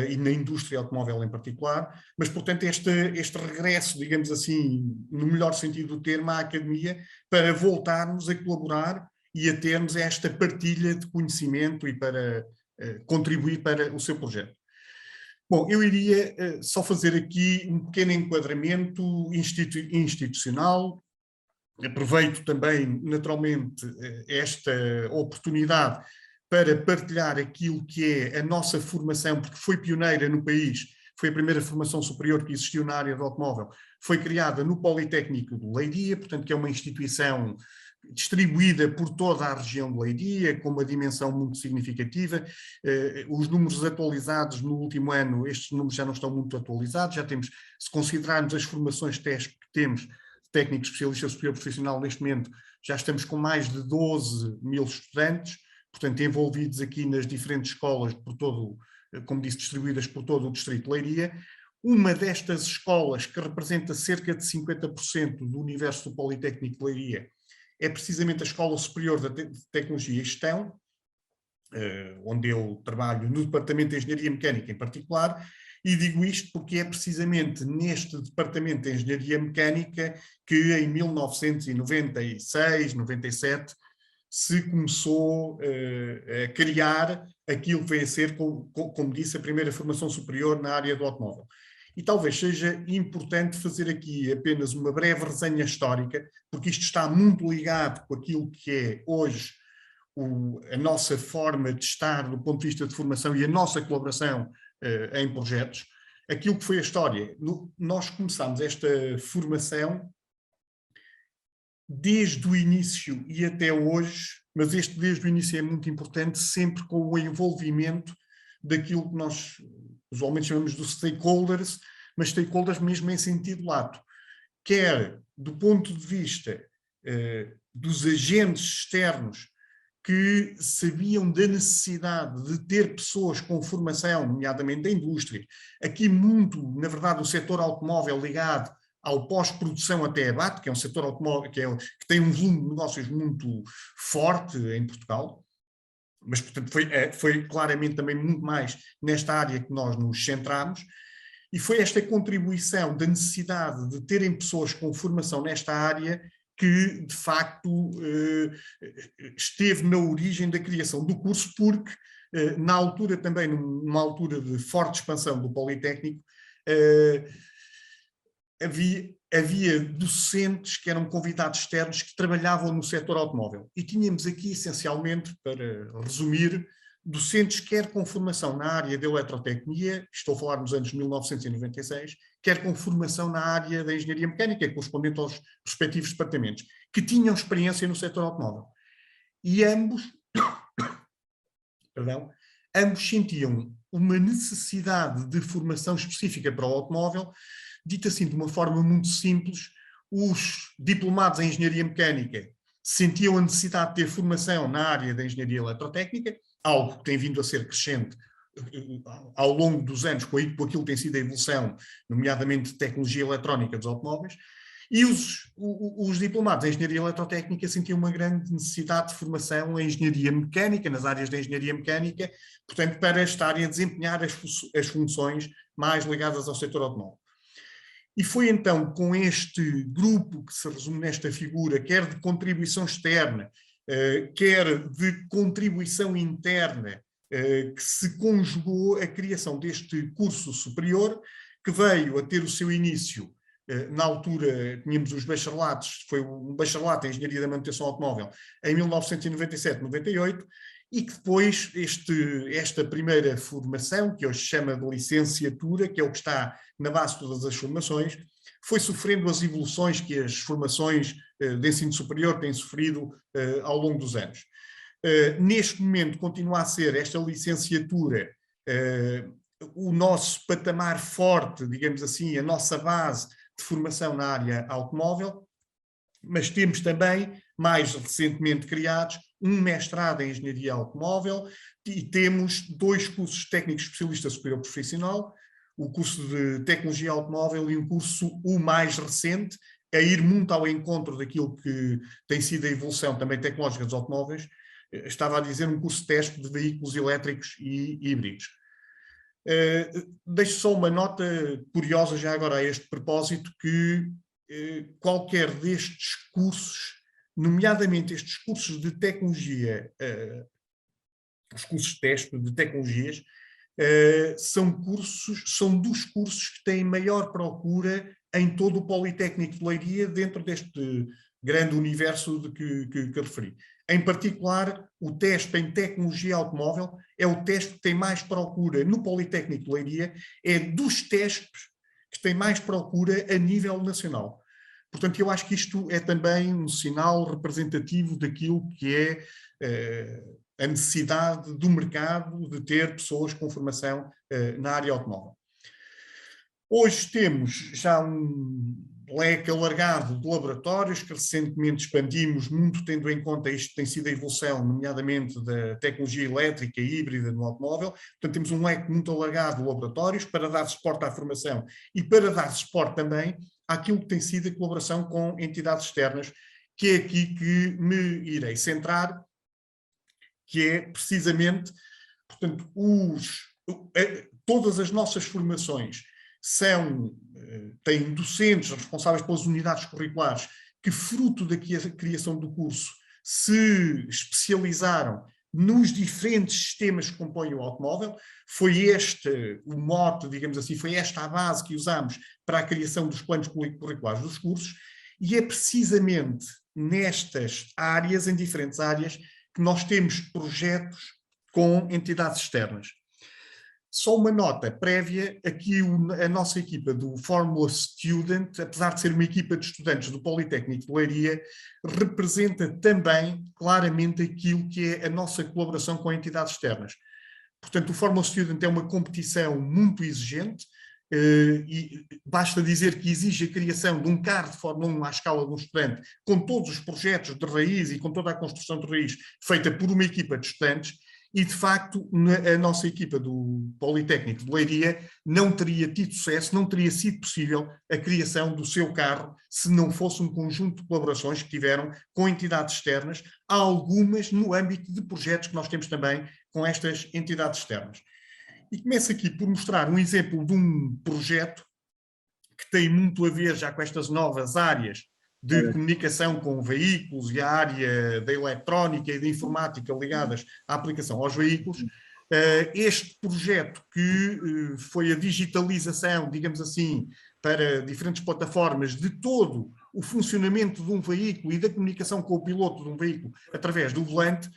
e na indústria automóvel em particular, mas, portanto, este regresso, digamos assim, no melhor sentido do termo, à academia, para voltarmos a colaborar e a termos esta partilha de conhecimento e para contribuir para o seu projeto. Bom, eu iria só fazer aqui um pequeno enquadramento institucional. Aproveito também, naturalmente, esta oportunidade para partilhar aquilo que é a nossa formação, porque foi pioneira no país, foi a primeira formação superior que existiu na área do automóvel, foi criada no Politécnico de Leiria, portanto que é uma instituição distribuída por toda a região de Leiria, com uma dimensão muito significativa. Os números atualizados no último ano, estes números já não estão muito atualizados, já temos, se considerarmos as formações de teste que temos, técnico especialista superior profissional, neste momento já estamos com mais de 12 mil estudantes, portanto envolvidos aqui nas diferentes escolas, por todo, como disse, distribuídas por todo o distrito de Leiria. Uma destas escolas, que representa cerca de 50% do universo do Politécnico de Leiria, é precisamente a Escola Superior de Tecnologia e Gestão, onde eu trabalho no Departamento de Engenharia Mecânica em particular, e digo isto porque é precisamente neste Departamento de Engenharia Mecânica que em 1996, 97, se começou a criar aquilo que veio a ser, como disse, a primeira formação superior na área do automóvel. E talvez seja importante fazer aqui apenas uma breve resenha histórica, porque isto está muito ligado com aquilo que é hoje a nossa forma de estar do ponto de vista de formação e a nossa colaboração em projetos. Aquilo que foi a história. Nós começámos esta formação desde o início e até hoje, mas este desde o início é muito importante, sempre com o envolvimento daquilo que nós usualmente chamamos de stakeholders, mas stakeholders mesmo em sentido lato, quer do ponto de vista dos agentes externos que sabiam da necessidade de ter pessoas com formação, nomeadamente da indústria, aqui muito, na verdade, o setor automóvel ligado ao pós-produção até abate, que é um setor automóvel que tem um volume de negócios muito forte em Portugal, mas, portanto, foi claramente também muito mais nesta área que nós nos centramos, e foi esta contribuição da necessidade de terem pessoas com formação nesta área que, de facto, esteve na origem da criação do curso, porque, na altura também, numa altura de forte expansão do Politécnico, havia docentes que eram convidados externos que trabalhavam no setor automóvel. E tínhamos aqui, essencialmente, para resumir, docentes quer com formação na área da eletrotecnia, estou a falar nos anos 1996, quer com formação na área da engenharia mecânica, correspondente aos respectivos departamentos, que tinham experiência no setor automóvel. E ambos sentiam uma necessidade de formação específica para o automóvel. Dito assim, de uma forma muito simples, os diplomados em engenharia mecânica sentiam a necessidade de ter formação na área da engenharia eletrotécnica, algo que tem vindo a ser crescente ao longo dos anos, com aquilo que tem sido a evolução, nomeadamente de tecnologia eletrónica dos automóveis, e os diplomados em engenharia eletrotécnica sentiam uma grande necessidade de formação em engenharia mecânica, nas áreas da engenharia mecânica, portanto, para estarem a desempenhar as funções mais ligadas ao setor automóvel. E foi então com este grupo que se resume nesta figura, quer de contribuição externa, quer de contribuição interna, que se conjugou a criação deste curso superior, que veio a ter o seu início, na altura tínhamos os bacharelatos, foi um bacharelato em Engenharia da Manutenção Automóvel, em 1997-98, e que depois esta primeira formação, que hoje se chama de licenciatura, que é o que está na base de todas as formações, foi sofrendo as evoluções que as formações de ensino superior têm sofrido ao longo dos anos. Neste momento continua a ser esta licenciatura o nosso patamar forte, digamos assim, a nossa base de formação na área automóvel, mas temos também, mais recentemente criados, um mestrado em Engenharia Automóvel e temos 2 cursos técnicos especialistas superior profissional, o curso de Tecnologia Automóvel e um curso o mais recente, a ir muito ao encontro daquilo que tem sido a evolução também tecnológica dos automóveis, estava a dizer um curso de teste de veículos elétricos e híbridos. Deixo só uma nota curiosa já agora a este propósito, que qualquer destes cursos, nomeadamente estes cursos de tecnologia, os cursos de teste de tecnologias, são dos cursos que têm maior procura em todo o Politécnico de Leiria, dentro deste grande universo que referi. Em particular, o teste em tecnologia automóvel é o teste que tem mais procura no Politécnico de Leiria, é dos testes que tem mais procura a nível nacional. Portanto, eu acho que isto é também um sinal representativo daquilo que é a necessidade do mercado de ter pessoas com formação na área automóvel. Hoje temos já um leque alargado de laboratórios que recentemente expandimos, muito tendo em conta isto que tem sido a evolução, nomeadamente da tecnologia elétrica e híbrida no automóvel. Portanto, temos um leque muito alargado de laboratórios para dar suporte à formação e para dar suporte também àquilo que tem sido a colaboração com entidades externas, que é aqui que me irei centrar, que é precisamente, portanto, todas as nossas formações têm docentes responsáveis pelas unidades curriculares que, fruto da criação do curso, se especializaram nos diferentes sistemas que compõem o automóvel. Foi este o mote, digamos assim, foi esta a base que usamos para a criação dos planos curriculares dos cursos, e é precisamente nestas áreas, em diferentes áreas, que nós temos projetos com entidades externas. Só uma nota prévia, aqui a nossa equipa do Fórmula Student, apesar de ser uma equipa de estudantes do Politécnico de Leiria, representa também claramente aquilo que é a nossa colaboração com entidades externas. Portanto, o Fórmula Student é uma competição muito exigente, e basta dizer que exige a criação de um carro de Fórmula 1 à escala de um estudante, com todos os projetos de raiz e com toda a construção de raiz feita por uma equipa de estudantes, e de facto a nossa equipa do Politécnico de Leiria não teria tido sucesso, não teria sido possível a criação do seu carro se não fosse um conjunto de colaborações que tiveram com entidades externas, algumas no âmbito de projetos que nós temos também com estas entidades externas. E começo aqui por mostrar um exemplo de um projeto que tem muito a ver já com estas novas áreas de comunicação com veículos e a área da eletrónica e da informática ligadas à aplicação aos veículos. Este projeto que foi a digitalização, digamos assim, para diferentes plataformas de todo o funcionamento de um veículo e da comunicação com o piloto de um veículo através do volante.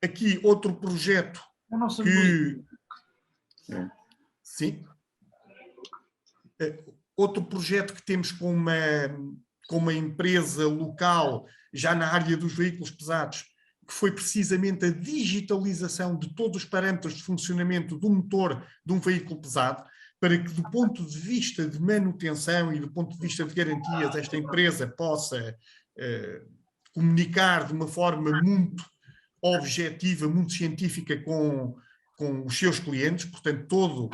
Aqui outro projeto que... Sim. Outro projeto que temos com uma empresa local, já na área dos veículos pesados, que foi precisamente a digitalização de todos os parâmetros de funcionamento do motor de um veículo pesado, para que do ponto de vista de manutenção e do ponto de vista de garantias, esta empresa possa comunicar de uma forma muito objetiva, muito científica com os seus clientes, portanto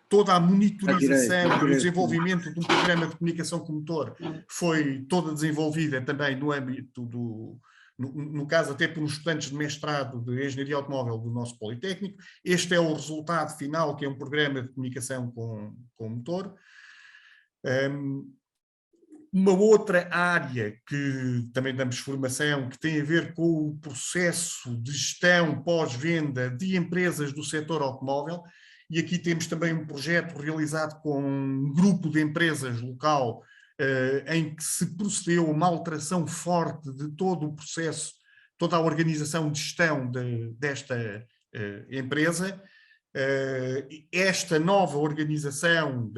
toda a monitorização e o desenvolvimento de um programa de comunicação com motor foi toda desenvolvida também no âmbito no caso até por uns estudantes de mestrado de Engenharia Automóvel do nosso Politécnico. Este é o resultado final, que é um programa de comunicação com motor. Uma outra área que também damos formação, que tem a ver com o processo de gestão pós-venda de empresas do setor automóvel, e aqui temos também um projeto realizado com um grupo de empresas local, em que se procedeu a uma alteração forte de todo o processo, toda a organização de gestão desta empresa. Esta nova organização,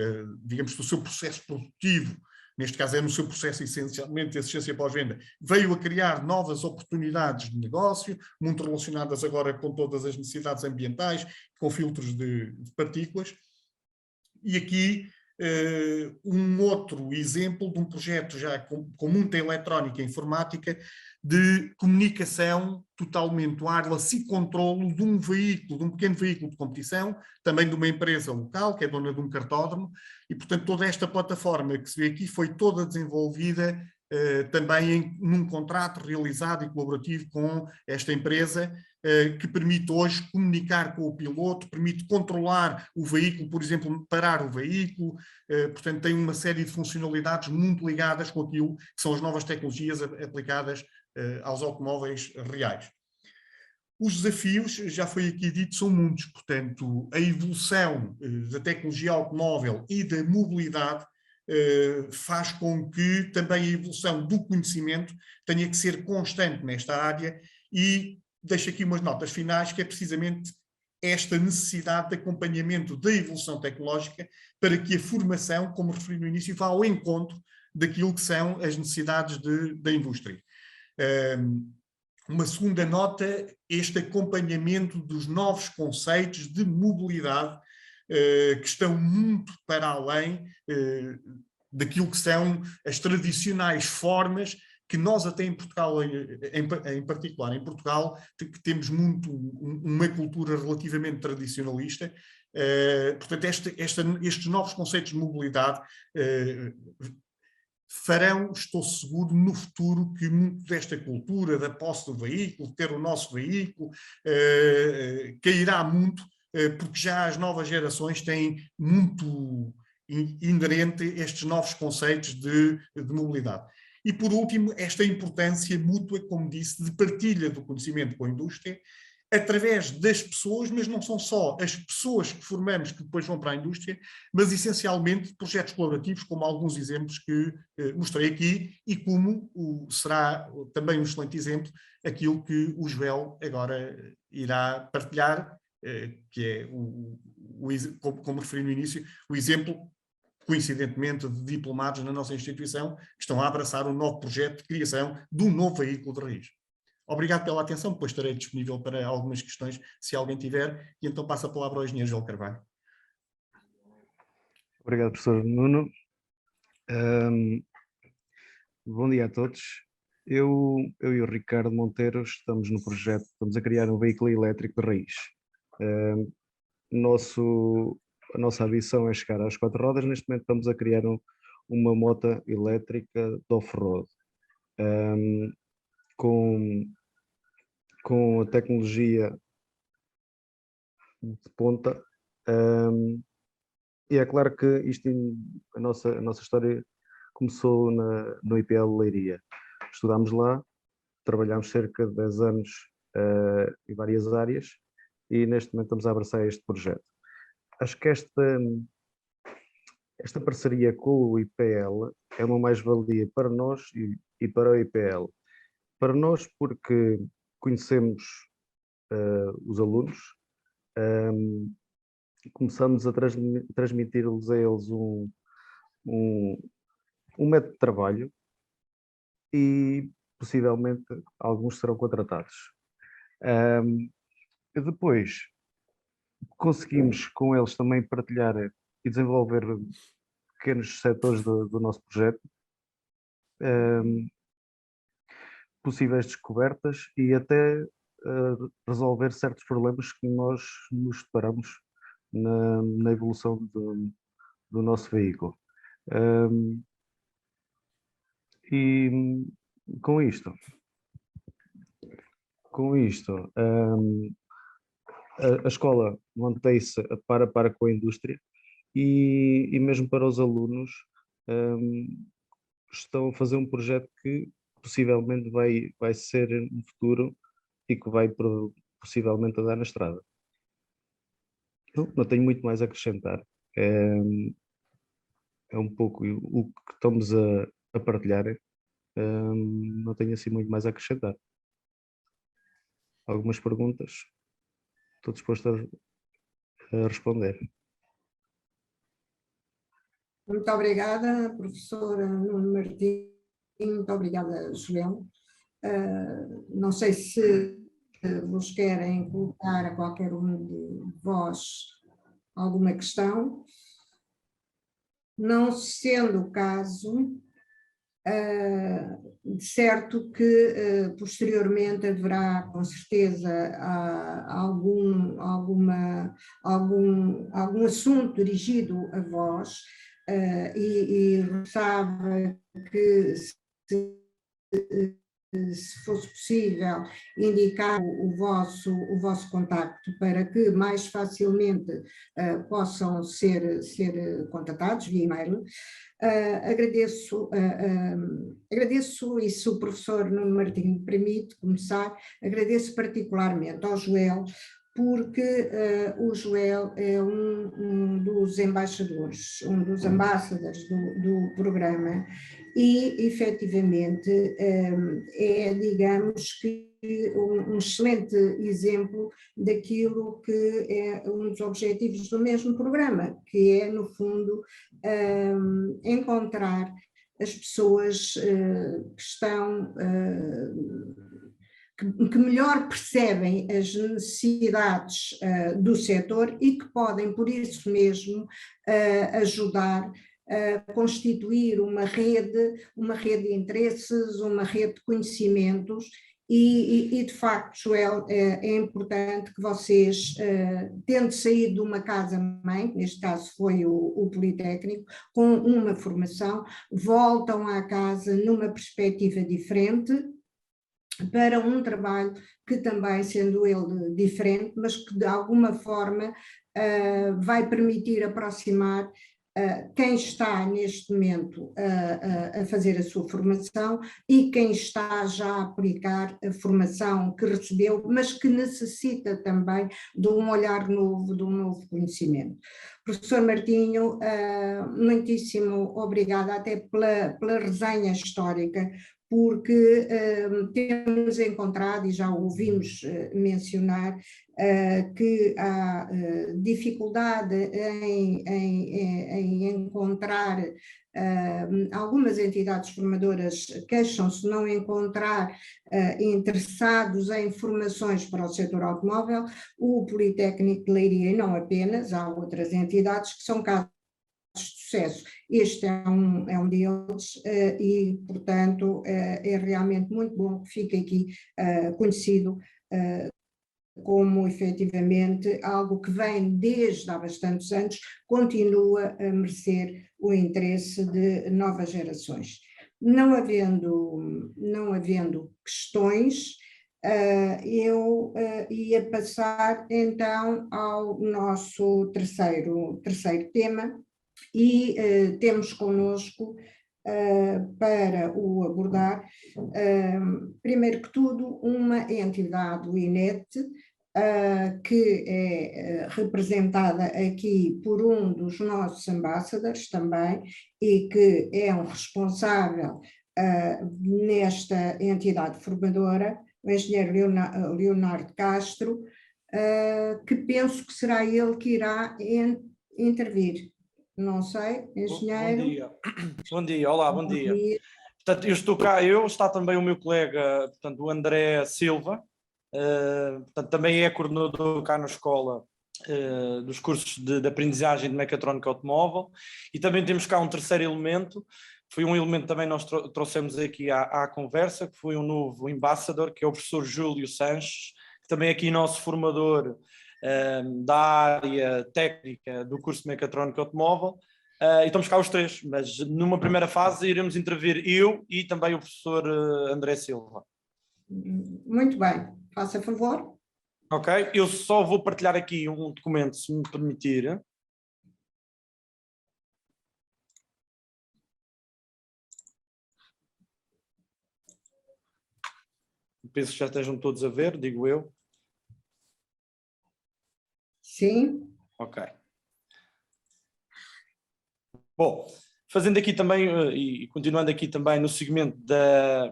digamos, do seu processo produtivo, neste caso é no seu processo essencialmente de assistência pós-venda, veio a criar novas oportunidades de negócio, muito relacionadas agora com todas as necessidades ambientais, com filtros de partículas. E aqui um outro exemplo de um projeto já com muita eletrónica e informática, de comunicação totalmente wireless e controlo de um veículo, de um pequeno veículo de competição, também de uma empresa local, que é dona de um cartódromo, e portanto toda esta plataforma que se vê aqui foi toda desenvolvida também num contrato realizado e colaborativo com esta empresa, que permite hoje comunicar com o piloto, permite controlar o veículo, por exemplo, parar o veículo, portanto tem uma série de funcionalidades muito ligadas com aquilo que são as novas tecnologias aplicadas aos automóveis reais. Os desafios, já foi aqui dito, são muitos, portanto a evolução da tecnologia automóvel e da mobilidade faz com que também a evolução do conhecimento tenha que ser constante nesta área, e deixo aqui umas notas finais, que é precisamente esta necessidade de acompanhamento da evolução tecnológica para que a formação, como referi no início, vá ao encontro daquilo que são as necessidades da indústria. Uma segunda nota, este acompanhamento dos novos conceitos de mobilidade, que estão muito para além daquilo que são as tradicionais formas que nós até em Portugal, em particular em Portugal, que temos muito uma cultura relativamente tradicionalista. Portanto, estes novos conceitos de mobilidade farão, estou seguro, no futuro, que muito desta cultura da posse do veículo, de ter o nosso veículo, cairá muito, porque já as novas gerações têm muito inerente estes novos conceitos de mobilidade. E, por último, esta importância mútua, como disse, de partilha do conhecimento com a indústria, através das pessoas, mas não são só as pessoas que formamos que depois vão para a indústria, mas essencialmente projetos colaborativos, como alguns exemplos que mostrei aqui, e como será também um excelente exemplo aquilo que o Joel agora irá partilhar, que é, como referi no início, o exemplo, coincidentemente, de diplomados na nossa instituição que estão a abraçar um novo projeto de criação de um novo veículo de raiz. Obrigado pela atenção, depois estarei disponível para algumas questões, se alguém tiver, e então passo a palavra ao engenheiro João Carvalho. Obrigado, professor Nuno. Bom dia a todos. Eu e o Ricardo Monteiro estamos no projeto, estamos a criar um veículo elétrico de raiz. A nossa ambição é chegar às 4 rodas. Neste momento estamos a criar uma moto elétrica de off-road, com a tecnologia de ponta. E é claro que a nossa história começou no IPL Leiria. Estudámos lá, trabalhámos cerca de 10 anos em várias áreas e neste momento estamos a abraçar este projeto. Acho que esta parceria com o IPL é uma mais-valia para nós e para o IPL. Para nós porque conhecemos os alunos, começamos a transmitir-lhes a eles um método de trabalho e possivelmente alguns serão contratados. Depois conseguimos com eles também partilhar e desenvolver pequenos setores do nosso projeto, possíveis descobertas e até resolver certos problemas que nós nos deparamos na evolução do nosso veículo. E com isto a escola mantém-se a para com a indústria e mesmo para os alunos estão a fazer um projeto que possivelmente vai ser no futuro e que vai possivelmente andar na estrada. Não tenho muito mais a acrescentar. É um pouco o que estamos a partilhar. Não tenho assim muito mais a acrescentar. Algumas perguntas? Estou disposto a responder. Muito obrigada, professora Nuno Martins. Muito obrigada, Joel. Não sei se vos querem colocar a qualquer um de vós alguma questão. Não sendo o caso, certo que posteriormente haverá com certeza algum assunto dirigido a vós, e sabe que se fosse possível indicar o vosso contacto para que mais facilmente possam ser contatados via e-mail. Agradeço, e se o professor Nuno Martins me permite começar, agradeço particularmente ao Joel, porque o Joel é um dos embaixadores, um dos ambassadores do programa e, efetivamente, é, digamos que, um excelente exemplo daquilo que é um dos objetivos do mesmo programa, que é, no fundo, encontrar as pessoas que estão... que melhor percebem as necessidades do setor e que podem, por isso mesmo, ajudar a constituir uma rede de interesses, uma rede de conhecimentos e de facto, Joel, é importante que vocês, tendo saído de uma casa-mãe, neste caso foi o Politécnico, com uma formação, voltam à casa numa perspectiva diferente, para um trabalho que também, sendo ele diferente, mas que de alguma forma vai permitir aproximar quem está neste momento a fazer a sua formação e quem está já a aplicar a formação que recebeu, mas que necessita também de um olhar novo, de um novo conhecimento. Professor Martinho, muitíssimo obrigada até pela resenha histórica, porque temos encontrado, e já o ouvimos mencionar, que há dificuldade em encontrar, algumas entidades formadoras queixam-se não encontrar interessados em formações para o setor automóvel. O Politécnico de Leiria, e não apenas, há outras entidades que são casos de sucesso. Este é um deles e, portanto, é realmente muito bom que fique aqui conhecido como efetivamente algo que vem desde há bastantes anos, continua a merecer o interesse de novas gerações. Não havendo questões, eu ia passar então ao nosso terceiro tema e temos connosco para o abordar, primeiro que tudo, uma entidade, o INET, que é representada aqui por um dos nossos ambassadors também e que é um responsável nesta entidade formadora, o engenheiro Leonardo Castro, que penso que será ele que irá intervir. Não sei, engenheiro. Bom dia. Bom dia, olá, bom dia. Portanto, eu estou cá, está também o meu colega, portanto, o André Silva, portanto, também é coordenador cá na escola dos cursos de aprendizagem de mecatrónica automóvel, e também temos cá um terceiro elemento, foi um elemento também nós trouxemos aqui à conversa, que foi um novo ambassador, que é o professor Júlio Sanches, que também é aqui nosso formador da área técnica do curso de mecatrónica automóvel, e estamos cá os três, mas numa primeira fase iremos intervir eu e também o professor André Silva. Muito bem, faça favor. Ok, eu só vou partilhar aqui um documento, se me permitir. Penso que já estejam todos a ver, digo eu. Sim. Ok. Bom, fazendo aqui também, e continuando aqui também no segmento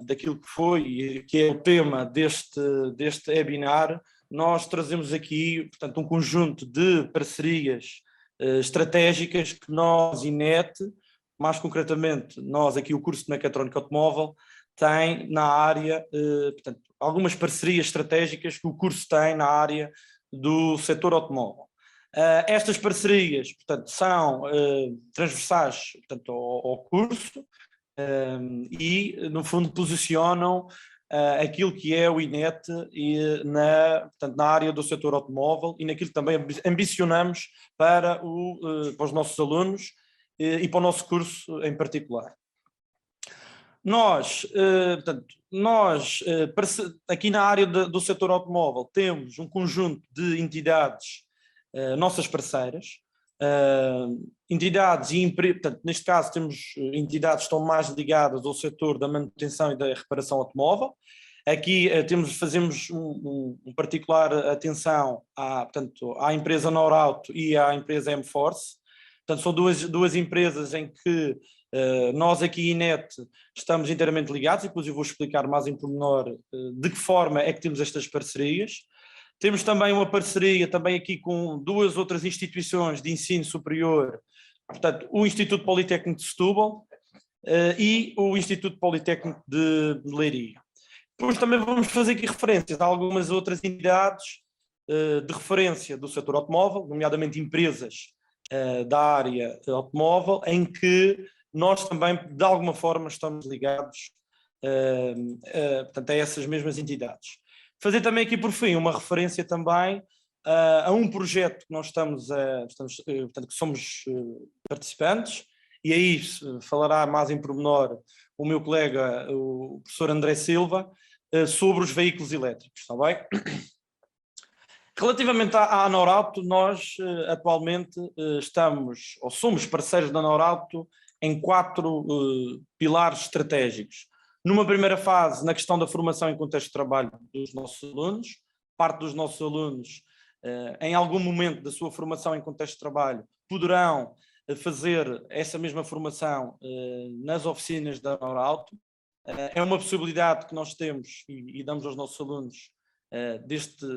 daquilo que foi, e que é o tema deste webinar, nós trazemos aqui, portanto, um conjunto de parcerias estratégicas que nós, INET, mais concretamente, nós aqui o curso de mecatrónica automóvel, tem na área, portanto, algumas parcerias estratégicas que o curso tem na área do setor automóvel. Estas parcerias, portanto, são transversais, portanto, ao curso e, no fundo, posicionam aquilo que é o INET portanto, na área do setor automóvel e naquilo que também ambicionamos para os nossos alunos e para o nosso curso em particular. Nós, aqui na área do setor automóvel, temos um conjunto de entidades nossas parceiras, entidades e portanto, neste caso temos entidades que estão mais ligadas ao setor da manutenção e da reparação automóvel. Aqui fazemos um particular atenção portanto, à empresa Norauto e à empresa M-Force. Portanto, são duas empresas em que nós aqui, INET, estamos inteiramente ligados, e depois eu vou explicar mais em pormenor de que forma é que temos estas parcerias. Temos também uma parceria também aqui com duas outras instituições de ensino superior, portanto, o Instituto Politécnico de Setúbal e o Instituto Politécnico de Leiria. Depois também vamos fazer aqui referências a algumas outras entidades de referência do setor automóvel, nomeadamente empresas da área automóvel, em que nós também, de alguma forma, estamos ligados portanto, a essas mesmas entidades. Fazer também aqui, por fim, uma referência também a um projeto que nós portanto, que somos participantes, e aí falará mais em pormenor o meu colega, o professor André Silva, sobre os veículos elétricos, está bem? Relativamente à Norauto, nós atualmente somos parceiros da Norauto em 4 pilares estratégicos. Numa primeira fase, na questão da formação em contexto de trabalho dos nossos alunos, parte dos nossos alunos, em algum momento da sua formação em contexto de trabalho, poderão fazer essa mesma formação nas oficinas da Norauto. É uma possibilidade que nós temos e damos aos nossos alunos,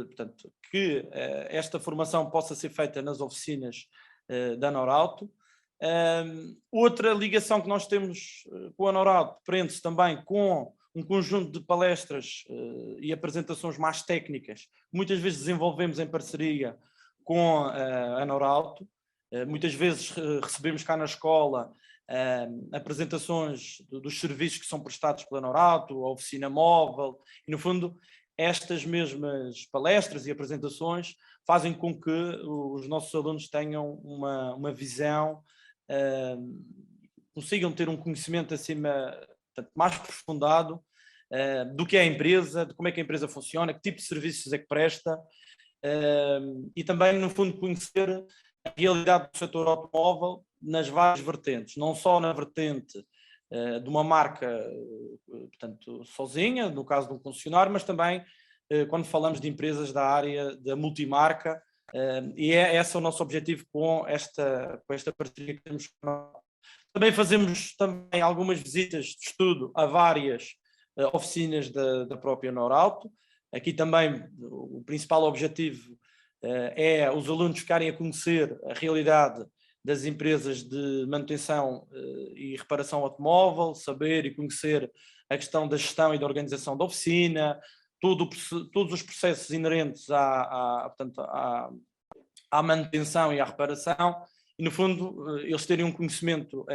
portanto, que esta formação possa ser feita nas oficinas da Norauto. Outra ligação que nós temos com a Norauto prende-se também com um conjunto de palestras e apresentações mais técnicas, muitas vezes desenvolvemos em parceria com a Norauto, Muitas vezes recebemos cá na escola apresentações dos serviços que são prestados pela Norauto, a oficina móvel, e no fundo estas mesmas palestras e apresentações fazem com que os nossos alunos tenham uma visão, consigam ter um conhecimento acima, portanto, mais aprofundado do que é a empresa, de como é que a empresa funciona, que tipo de serviços é que presta, e também, no fundo, conhecer a realidade do setor automóvel nas várias vertentes, não só na vertente de uma marca, portanto, sozinha, no caso de um concessionário, mas também quando falamos de empresas da área da multimarca, e esse é o nosso objetivo com esta parceria que temos. Também fazemos também algumas visitas de estudo a várias oficinas da própria Norauto. Aqui também o principal objetivo é os alunos ficarem a conhecer a realidade das empresas de manutenção e reparação automóvel, saber e conhecer a questão da gestão e da organização da oficina, todos os processos inerentes portanto, à manutenção e à reparação, e no fundo eles terem um conhecimento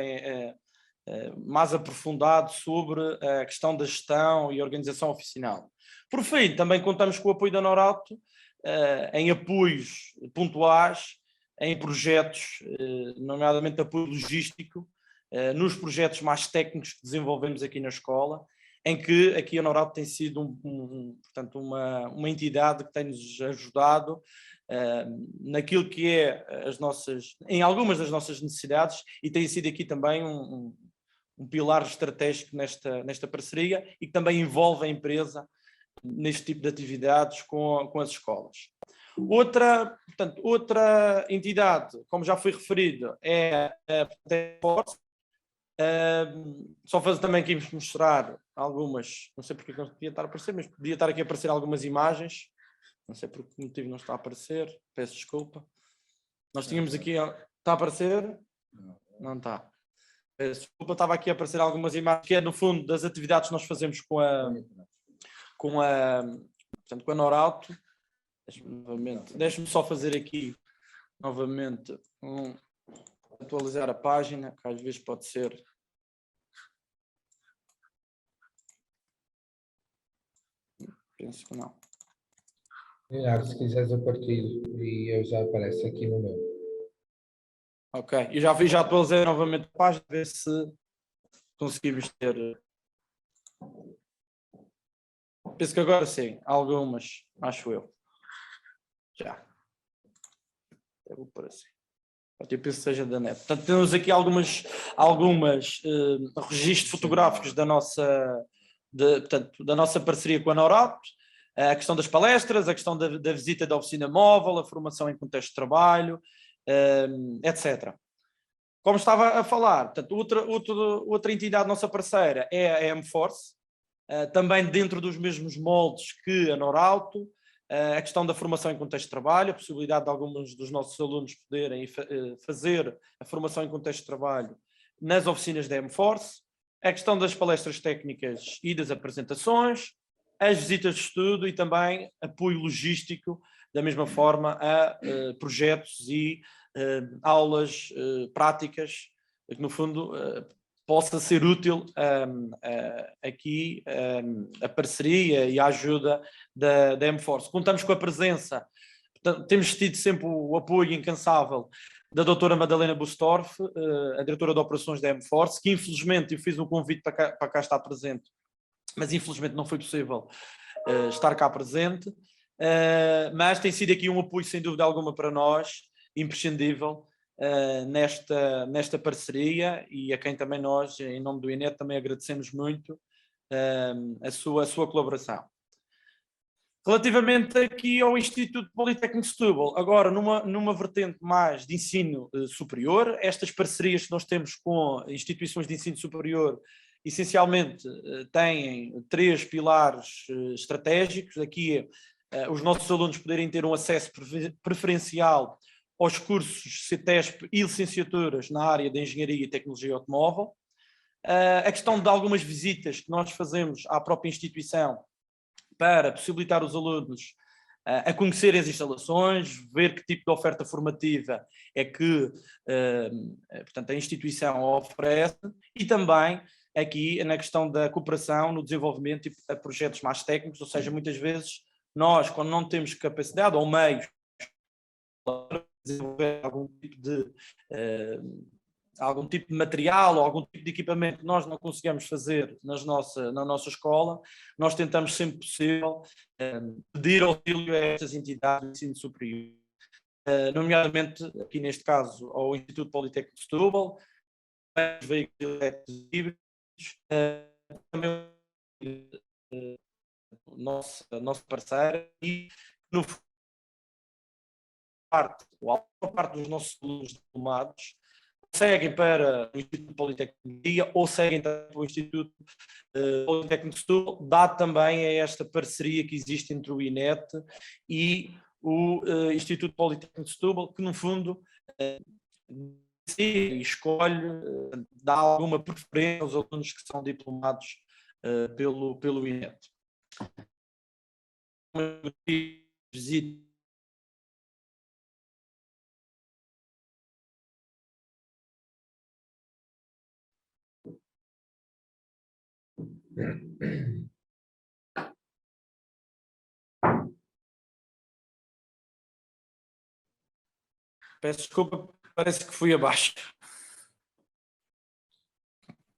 mais aprofundado sobre a questão da gestão e organização oficinal. Por fim, também contamos com o apoio da Norauto em apoios pontuais, em projetos, nomeadamente apoio logístico, nos projetos mais técnicos que desenvolvemos aqui na escola, em que aqui a Norauto tem sido portanto, uma entidade que tem-nos ajudado naquilo que é em algumas das nossas necessidades, e tem sido aqui também um pilar estratégico nesta parceria, e que também envolve a empresa neste tipo de atividades com as escolas. Outra entidade, como já foi referido, é a Force. Só fazer também aqui mostrar algumas, não sei porque não podia estar a aparecer, mas podia estar aqui a aparecer algumas imagens, não sei por que motivo não está a aparecer, peço desculpa. Nós tínhamos aqui, está a aparecer? Não está. Peço desculpa, estava aqui a aparecer algumas imagens, que é no fundo das atividades que nós fazemos com a Norauto. Deixe-me só fazer aqui novamente atualizar a página, que às vezes pode ser. Penso que não. Leonardo, se quiseres eu partilho e eu já apareço aqui no meu. Ok, eu já atualizei novamente a página, ver se conseguimos ter. Penso que agora sim, algumas, acho eu. Já. Eu vou por assim. Eu penso que seja da net. Portanto, temos aqui algumas registros fotográficos da nossa parceria com a Norauto, a questão das palestras, a questão da visita da oficina móvel, a formação em contexto de trabalho, etc. Como estava a falar, portanto, outra entidade nossa parceira é a M-Force, também dentro dos mesmos moldes que a Norauto, a questão da formação em contexto de trabalho, a possibilidade de alguns dos nossos alunos poderem fazer a formação em contexto de trabalho nas oficinas da M-Force, a questão das palestras técnicas e das apresentações, as visitas de estudo e também apoio logístico, da mesma forma a projetos e aulas práticas, que no fundo possa ser útil aqui a parceria e a ajuda da M-Force. Contamos com a presença, portanto, temos tido sempre o apoio incansável da doutora Madalena Bustorff, a diretora de operações da M-Force, que infelizmente eu fiz um convite para cá estar presente, mas infelizmente não foi possível estar cá presente, mas tem sido aqui um apoio sem dúvida alguma para nós, imprescindível, nesta parceria, e a quem também nós, em nome do INET, também agradecemos muito a sua colaboração. Relativamente aqui ao Instituto Politécnico de Setúbal, agora numa vertente mais de ensino superior, estas parcerias que nós temos com instituições de ensino superior essencialmente têm 3 pilares estratégicos. Aqui os nossos alunos poderem ter um acesso preferencial aos cursos CETESP e licenciaturas na área de Engenharia e Tecnologia Automóvel, a questão de algumas visitas que nós fazemos à própria instituição para possibilitar os alunos a conhecer as instalações, ver que tipo de oferta formativa é que portanto, a instituição oferece, e também aqui na questão da cooperação no desenvolvimento de projetos mais técnicos, ou seja, muitas vezes nós, quando não temos capacidade ou meios para desenvolver algum tipo de material ou algum tipo de equipamento que nós não conseguimos fazer na nossa escola, nós tentamos sempre possível pedir auxílio a estas entidades de ensino superior, nomeadamente, aqui neste caso, ao Instituto Politécnico de Setúbal, os veículos elétricos híbridos, também o nosso parceiro, e no parte dos nossos alunos diplomados seguem para o Instituto Politécnico de Leiria ou seguem para o Instituto Politécnico de Setúbal, dado também a esta parceria que existe entre o INET e o Instituto Politécnico de Setúbal, que no fundo escolhe, dá alguma preferência aos alunos que são diplomados pelo INET. Visita. Peço desculpa, parece que fui abaixo.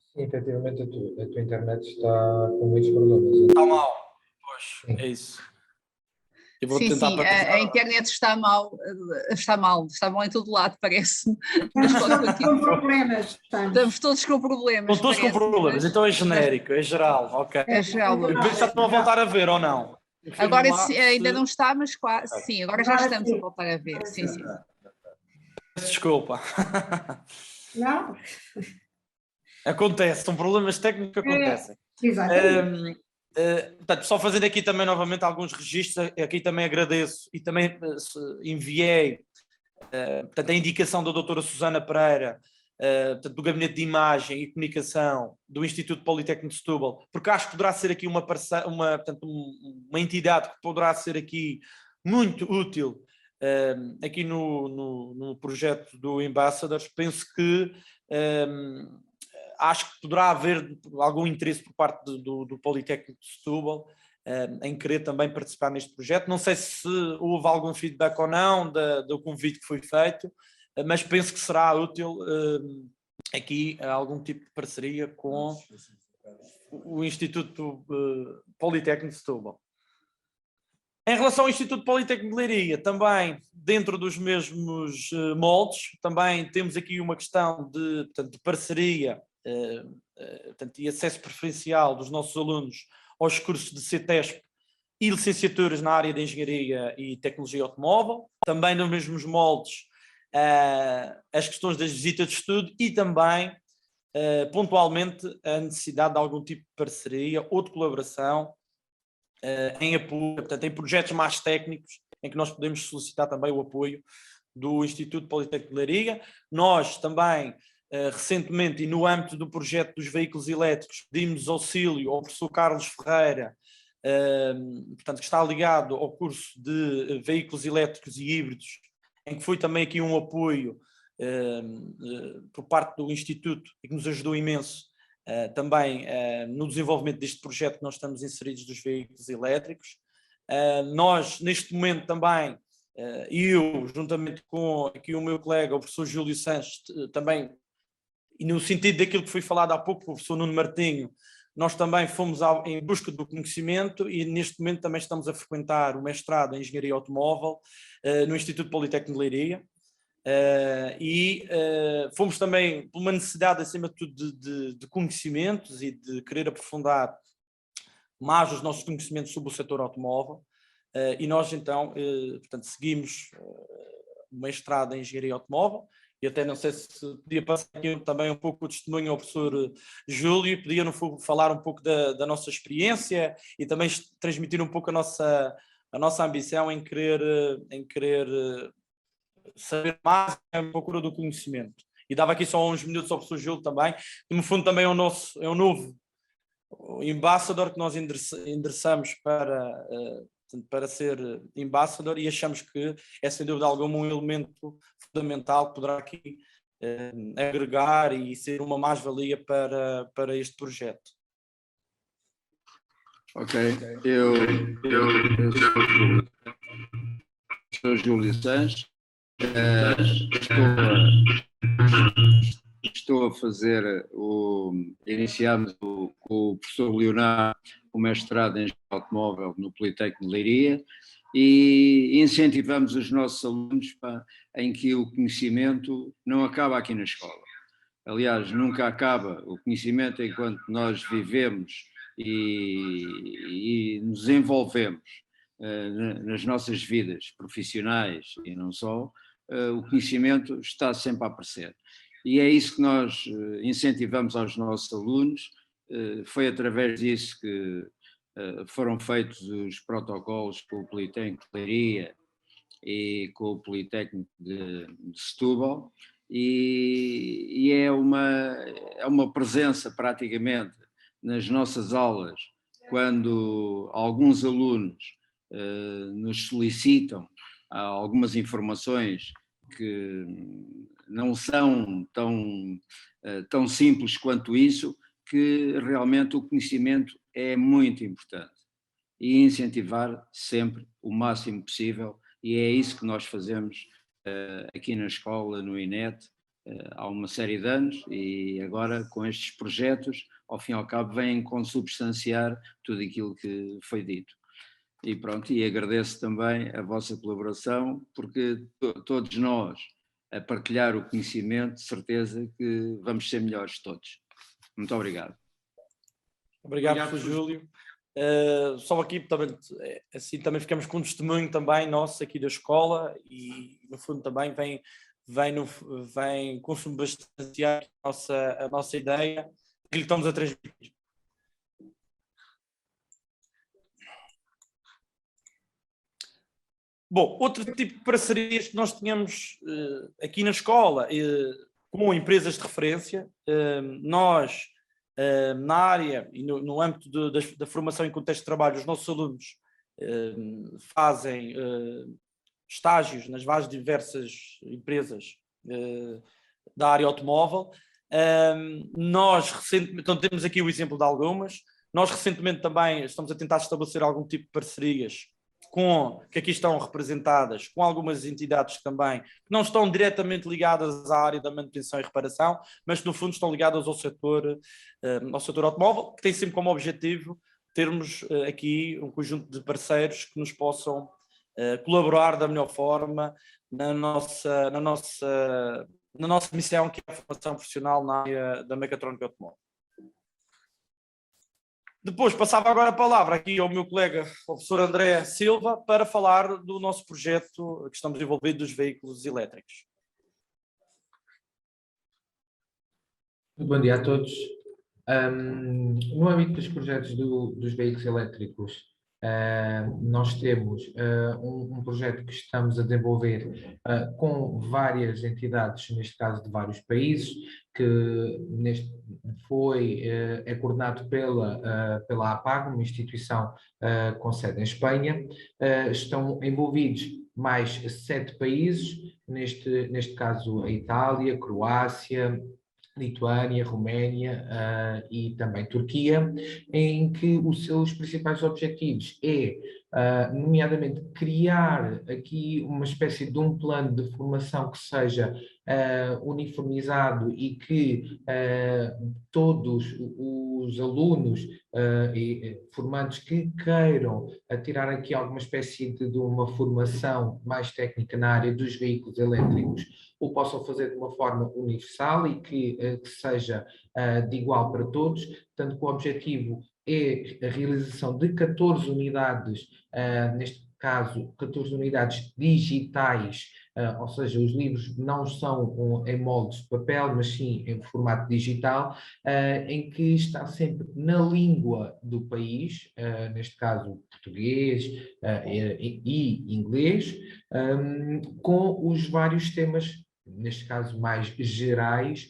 Sim, efetivamente a tua internet está com muitos problemas. Está mal, pois, é isso. Eu vou Sim, tentar sim, partilhar. a internet está mal em todo lado, parece-me. Mas pode Estamos continuar. com problemas, Estamos todos com problemas. Estão todos com parece-me, problemas, mas então é genérico, é geral, ok. é geral. Eu penso que já estão a voltar a ver ou não? Agora Confirmo lá ainda se- não está, mas quase. Sim, agora já Agora estamos sim. a voltar a ver. Sim, sim. Peço desculpa. Não? Acontece, são problemas técnicos que acontecem. Exatamente. Portanto, só fazendo aqui também novamente alguns registros, aqui também agradeço e também enviei portanto, a indicação da doutora Susana Pereira, portanto, do Gabinete de Imagem e Comunicação do Instituto Politécnico de Setúbal, porque acho que poderá ser aqui portanto, uma entidade que poderá ser aqui muito útil aqui no projeto do Ambassadors. Penso que acho que poderá haver algum interesse por parte do Politécnico de Setúbal em querer também participar neste projeto. Não sei se houve algum feedback ou não do convite que foi feito, mas penso que será útil aqui algum tipo de parceria com o Instituto Politécnico de Setúbal. Em relação ao Instituto Politécnico de Leiria, também dentro dos mesmos moldes, também temos aqui uma questão de parceria portanto, e acesso preferencial dos nossos alunos aos cursos de CETESP e licenciaturas na área de Engenharia e Tecnologia Automóvel, também nos mesmos moldes as questões das visitas de estudo e também pontualmente a necessidade de algum tipo de parceria ou de colaboração em apoio, portanto, em projetos mais técnicos em que nós podemos solicitar também o apoio do Instituto Politécnico de Leiria. Nós também recentemente, e no âmbito do projeto dos veículos elétricos, pedimos auxílio ao professor Carlos Ferreira, portanto, que está ligado ao curso de veículos elétricos e híbridos, em que foi também aqui um apoio por parte do Instituto e que nos ajudou imenso também no desenvolvimento deste projeto que nós estamos inseridos dos veículos elétricos. Nós, neste momento também, eu, juntamente com aqui o meu colega, o professor Júlio Sanches, também, e no sentido daquilo que foi falado há pouco pelo professor Nuno Martinho, nós também fomos em busca do conhecimento e neste momento também estamos a frequentar o mestrado em Engenharia Automóvel no Instituto Politécnico de Leiria. Fomos também por uma necessidade, acima de tudo, de conhecimentos e de querer aprofundar mais os nossos conhecimentos sobre o setor automóvel. E nós, então, portanto, seguimos o mestrado em Engenharia Automóvel. E até não sei se podia passar aqui também um pouco o testemunho ao professor Júlio, podia falar um pouco da nossa experiência e também transmitir um pouco a nossa ambição em querer saber mais em procura do conhecimento. E dava aqui só uns minutos ao professor Júlio também, que no fundo também é um novo Ambassador que nós endereçamos para portanto, para ser ambassador, e achamos que é sem dúvida alguma um elemento fundamental que poderá aqui agregar e ser uma mais-valia para este projeto. Ok, eu sou Júlio Sanches, estou a fazer iniciamos com o professor Leonardo o mestrado em engenharia automóvel no Politécnico de Leiria e incentivamos os nossos alunos em que o conhecimento não acaba aqui na escola. Aliás, nunca acaba o conhecimento enquanto nós vivemos e nos envolvemos nas nossas vidas profissionais e não só, o conhecimento está sempre a aparecer. E é isso que nós incentivamos aos nossos alunos, foi através disso que foram feitos os protocolos com o Politécnico de Leiria e com o Politécnico de Setúbal, e é uma presença praticamente nas nossas aulas, quando alguns alunos nos solicitam algumas informações que não são tão simples quanto isso, que realmente o conhecimento é muito importante e incentivar sempre o máximo possível, e é isso que nós fazemos aqui na escola, no INET, há uma série de anos, e agora com estes projetos, ao fim e ao cabo, vêm consubstanciar tudo aquilo que foi dito. E pronto, e agradeço também a vossa colaboração, porque todos nós, a partilhar o conhecimento, de certeza que vamos ser melhores todos. Muito obrigado. Obrigado, professor Júlio. Só aqui, também, assim também ficamos com um testemunho também nosso aqui da escola, e no fundo também vem consubstanciar a nossa ideia que lhe estamos a transmitir. Bom, outro tipo de parcerias que nós tínhamos aqui na escola, com empresas de referência, nós, na área e no âmbito da formação em contexto de trabalho, os nossos alunos fazem estágios nas várias diversas empresas da área automóvel. Nós recentemente, então temos aqui o exemplo de algumas, nós recentemente também estamos a tentar estabelecer algum tipo de parcerias que aqui estão representadas, com algumas entidades que também não estão diretamente ligadas à área da manutenção e reparação, mas que no fundo estão ligadas ao setor automóvel, que tem sempre como objetivo termos aqui um conjunto de parceiros que nos possam colaborar da melhor forma na nossa missão, que é a formação profissional na área da mecatrónica automóvel. Depois passava agora a palavra aqui ao meu colega, o professor André Silva, para falar do nosso projeto que estamos envolvidos dos veículos elétricos. Bom dia a todos. No âmbito dos projetos dos veículos elétricos, nós temos um projeto que estamos a desenvolver com várias entidades, neste caso de vários países, que é coordenado pela APAG, uma instituição com sede em Espanha. Estão envolvidos mais 7 países, neste caso a Itália, Croácia, Lituânia, Roménia e também Turquia, em que os seus principais objetivos nomeadamente, criar aqui uma espécie de um plano de formação que seja uniformizado e que todos os alunos e formandos que queiram tirar aqui alguma espécie de uma formação mais técnica na área dos veículos elétricos o possam fazer de uma forma universal e que seja de igual para todos, tanto que o objetivo é a realização de 14 unidades, neste caso 14 unidades digitais, ou seja, os livros não são em moldes de papel, mas sim em formato digital, em que está sempre na língua do país, neste caso português e inglês, com os vários temas, neste caso mais gerais,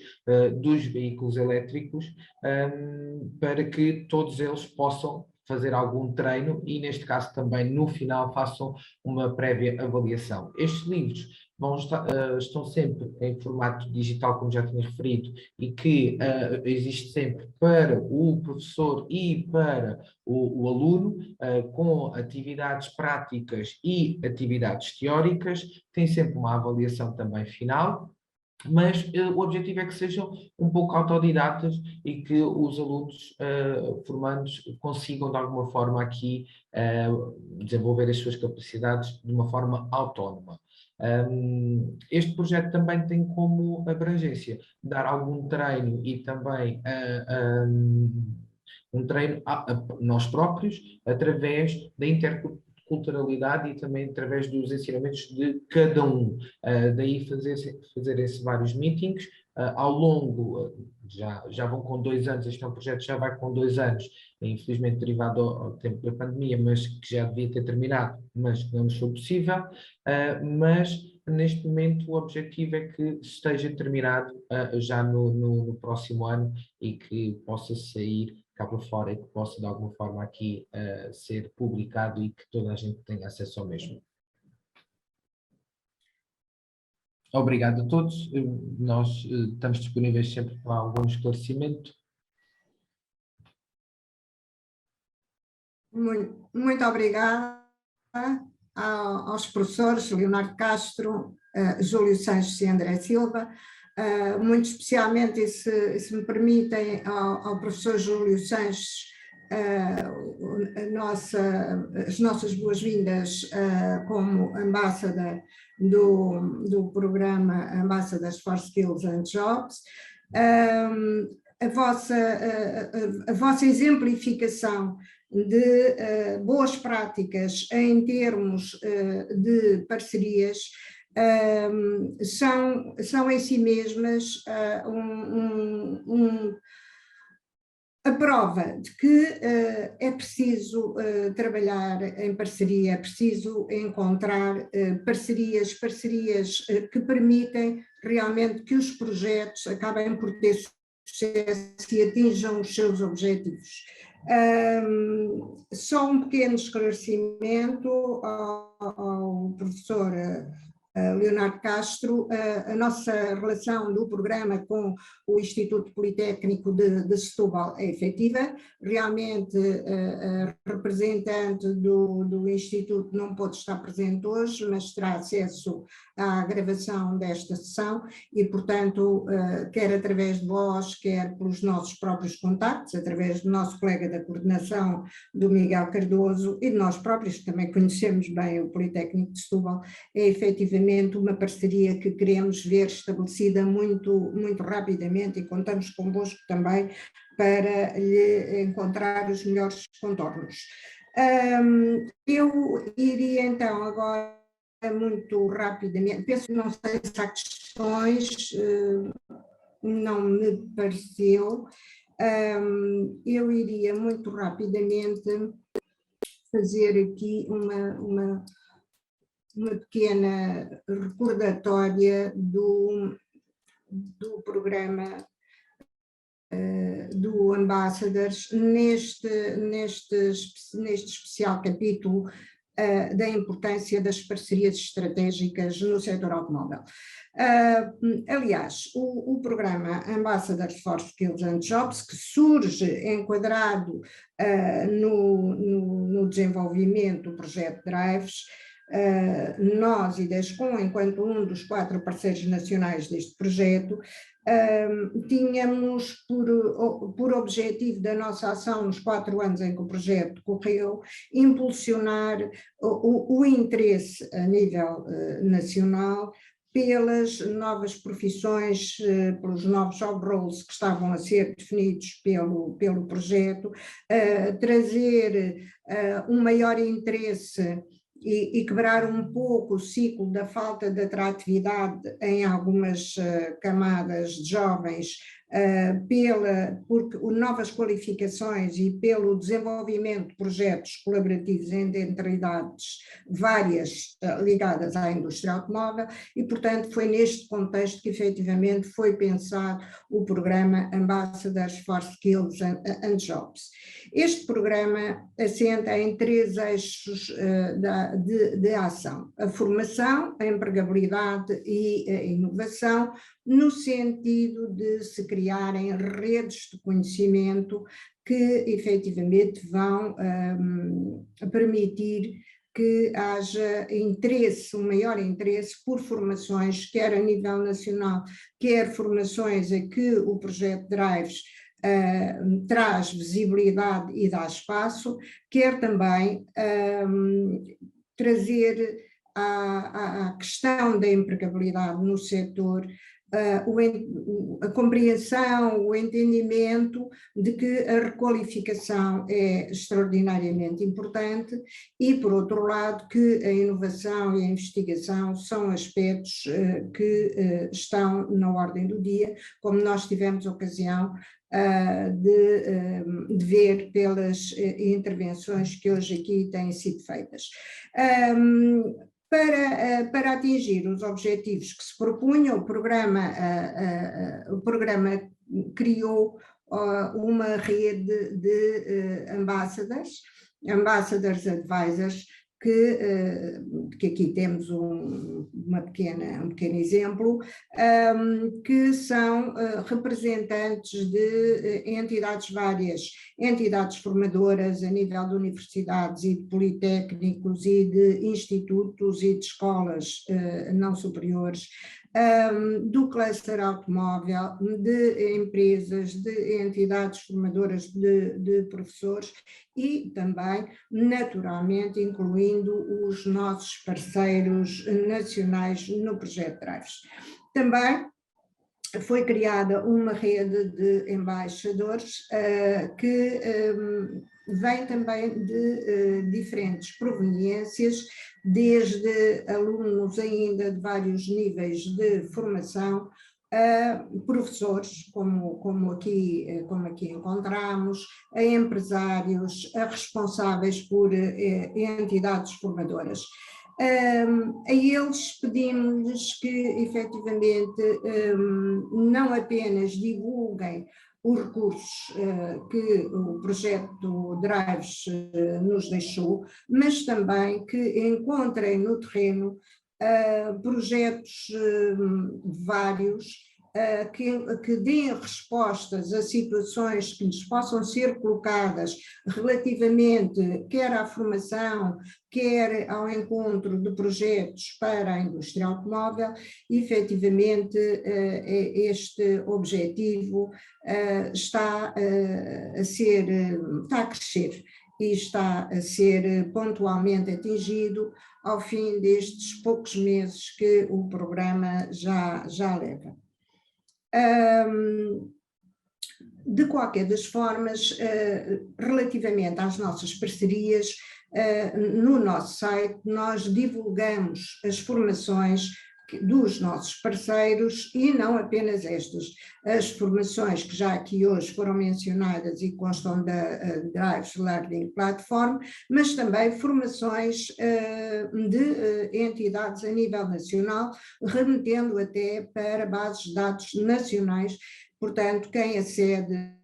dos veículos elétricos, para que todos eles possam fazer algum treino e, neste caso, também no final façam uma prévia avaliação. Estes livros estão sempre em formato digital, como já tinha referido, e que existe sempre para o professor e para o aluno, com atividades práticas e atividades teóricas, tem sempre uma avaliação também final. Mas o objetivo é que sejam um pouco autodidatas e que os alunos formandos consigam, de alguma forma, aqui desenvolver as suas capacidades de uma forma autónoma. Este projeto também tem como abrangência dar algum treino e também um treino a nós próprios, através da interculturalidade e também através dos ensinamentos de cada um. Daí fazerem-se vários meetings ao longo, já vão com 2 anos, este é um projeto que já vai com 2 anos, infelizmente derivado ao tempo da pandemia, mas que já devia ter terminado, mas não nos foi possível, mas neste momento o objetivo é que esteja terminado já no próximo ano e que possa sair cá para fora e que possa de alguma forma aqui ser publicado e que toda a gente tenha acesso ao mesmo. Obrigado a todos, nós estamos disponíveis sempre para algum esclarecimento. Muito obrigada aos professores Leonardo Castro, Júlio Sanches e André Silva, muito especialmente, e se me permitem, ao professor Júlio Sanches, as nossas boas-vindas como ambassador do programa Ambassadors for Skills and Jobs. A vossa exemplificação de boas práticas em termos de parcerias são em si mesmas a prova de que é preciso trabalhar em parceria, é preciso encontrar parcerias que permitem realmente que os projetos acabem por ter sucesso e atinjam os seus objetivos. Só um pequeno esclarecimento ao professor Leonardo Castro. A nossa relação do programa com o Instituto Politécnico de Setúbal é efetiva. Realmente a representante do Instituto não pôde estar presente hoje, mas terá acesso à gravação desta sessão e, portanto, quer através de vós, quer pelos nossos próprios contactos, através do nosso colega da coordenação, do Miguel Cardoso, e de nós próprios, que também conhecemos bem o Politécnico de Setúbal, é efetivamente uma parceria que queremos ver estabelecida muito rapidamente e contamos convosco também para lhe encontrar os melhores contornos. Eu iria então agora muito rapidamente, penso que não sei se há questões, não me pareceu, eu iria muito rapidamente fazer aqui uma pequena recordatória do programa do Ambassadors neste especial capítulo da importância das parcerias estratégicas no setor automóvel. Aliás, o programa Ambassadors for Skills and Jobs, que surge enquadrado no desenvolvimento do projeto Drives, nós, IDESCOM, enquanto um dos 4 parceiros nacionais deste projeto, tínhamos por objetivo da nossa ação nos 4 anos em que o projeto correu, impulsionar o interesse a nível nacional pelas novas profissões, pelos novos job roles que estavam a ser definidos pelo projeto, trazer um maior interesse e quebrar um pouco o ciclo da falta de atratividade em algumas camadas de jovens porque novas qualificações e pelo desenvolvimento de projetos colaborativos entre entidades várias ligadas à indústria automóvel e, portanto, foi neste contexto que efetivamente foi pensado o programa Ambassadors for Skills and Jobs. Este programa assenta em 3 eixos de ação: a formação, a empregabilidade e a inovação, no sentido de se criarem redes de conhecimento que efetivamente vão permitir que haja interesse, um maior interesse por formações, quer a nível nacional, quer formações a que o projeto Drives traz visibilidade e dá espaço, quer também trazer à questão da empregabilidade no setor a compreensão, o entendimento de que a requalificação é extraordinariamente importante e, por outro lado, que a inovação e a investigação são aspectos que estão na ordem do dia, como nós tivemos ocasião de ver pelas intervenções que hoje aqui têm sido feitas. Para atingir os objetivos que se propunham, o programa criou uma rede de ambassadors advisors, que aqui temos um pequeno exemplo, que são representantes de entidades várias, entidades formadoras a nível de universidades e de politécnicos e de institutos e de escolas não superiores, do cluster automóvel, de empresas, de entidades formadoras de professores e também, naturalmente, incluindo os nossos parceiros nacionais no projeto Drives. Também foi criada uma rede de embaixadores que vem também de diferentes proveniências, desde alunos ainda de vários níveis de formação, a professores, como aqui encontramos, a empresários, a responsáveis por entidades formadoras. A eles pedimos-lhes que efetivamente não apenas divulguem os recursos que o projeto Drives nos deixou, mas também que encontrem no terreno projetos vários que deem respostas a situações que lhes possam ser colocadas relativamente quer à formação, quer ao encontro de projetos para a indústria automóvel. E, efetivamente, este objetivo está a crescer e está a ser pontualmente atingido ao fim destes poucos meses que o programa já leva. De qualquer das formas, relativamente às nossas parcerias, no nosso site nós divulgamos as formações dos nossos parceiros e não apenas estas, as formações que já aqui hoje foram mencionadas e constam da Drives Learning Platform, mas também formações de entidades a nível nacional, remetendo até para bases de dados nacionais. Portanto, quem acede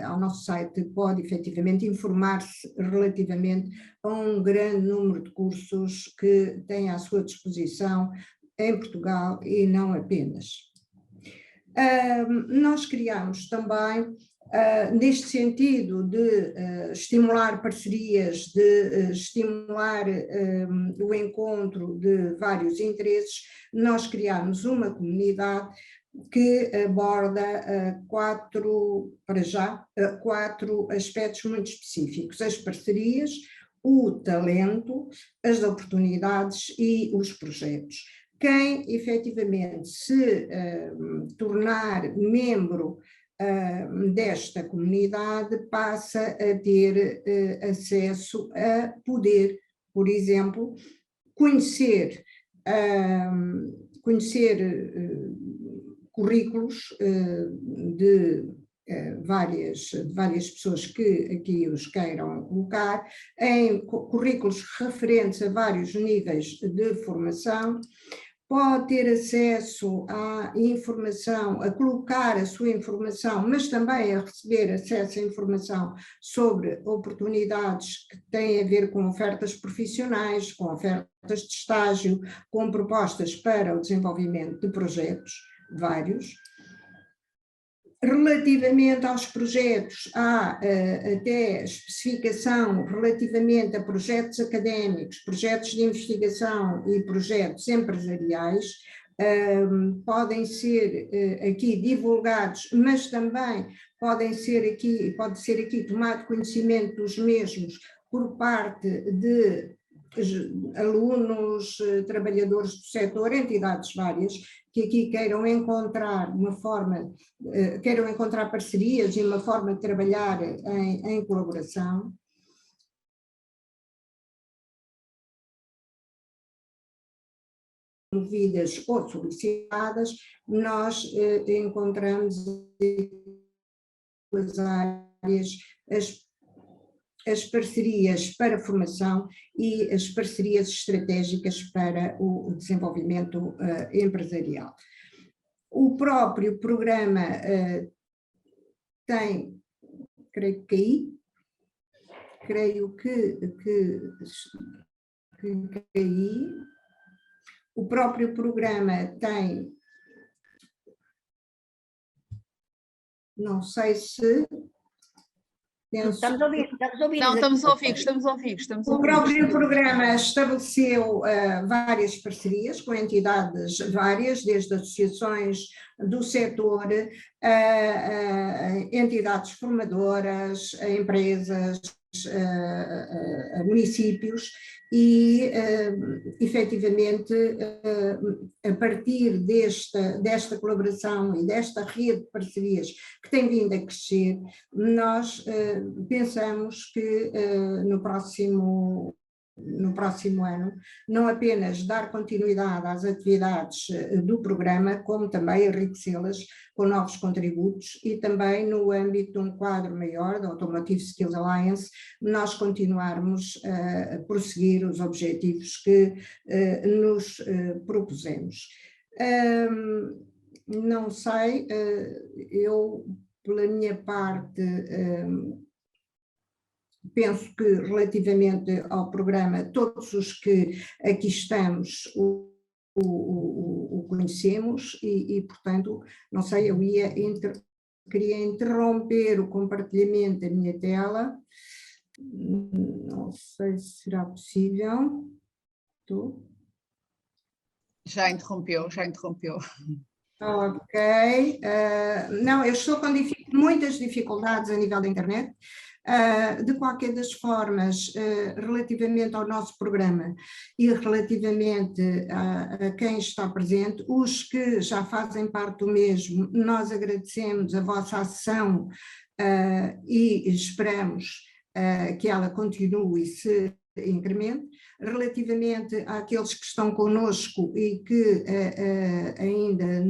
ao nosso site pode efetivamente informar-se relativamente a um grande número de cursos que tem à sua disposição em Portugal e não apenas. Nós criamos também, neste sentido de estimular parcerias, de estimular o encontro de vários interesses, nós criamos uma comunidade que aborda quatro aspectos muito específicos: as parcerias, o talento, as oportunidades e os projetos. Quem efetivamente se tornar membro desta comunidade passa a ter acesso a poder, por exemplo, conhecer currículos de várias pessoas que aqui os queiram colocar, em currículos referentes a vários níveis de formação. Pode ter acesso à informação, a colocar a sua informação, mas também a receber acesso à informação sobre oportunidades que têm a ver com ofertas profissionais, com ofertas de estágio, com propostas para o desenvolvimento de projetos vários. Relativamente aos projetos, há até especificação relativamente a projetos académicos, projetos de investigação e projetos empresariais, podem ser aqui divulgados, mas também pode ser aqui tomado conhecimento dos mesmos por parte de alunos, trabalhadores do setor, entidades várias, que aqui queiram encontrar parcerias e uma forma de trabalhar em colaboração. Promovidas ou solicitadas, nós encontramos as áreas, as parcerias para formação e as parcerias estratégicas para o desenvolvimento empresarial. O próprio programa tem, creio que caí. O próprio programa tem, não sei se... Estamos a ouvir. Não, estamos a ouvir. O próprio programa estabeleceu várias parcerias com entidades várias, desde associações do setor, entidades formadoras, empresas, municípios, e efetivamente a partir desta colaboração e desta rede de parcerias que tem vindo a crescer, nós pensamos que no próximo ano, não apenas dar continuidade às atividades do programa, como também enriquecê-las com novos contributos, e também no âmbito de um quadro maior da Automotive Skills Alliance, nós continuarmos a prosseguir os objetivos que nos propusemos. Não sei, eu, pela minha parte, penso que relativamente ao programa, todos os que aqui estamos o conhecemos e, portanto, não sei, eu queria interromper o compartilhamento da minha tela, não sei se será possível. Já interrompeu. Ok, não, eu estou com muitas dificuldades a nível da internet. De qualquer das formas, relativamente ao nosso programa e relativamente a quem está presente, os que já fazem parte do mesmo, nós agradecemos a vossa ação e esperamos que ela continue e se incremente. Relativamente àqueles que estão connosco e que ainda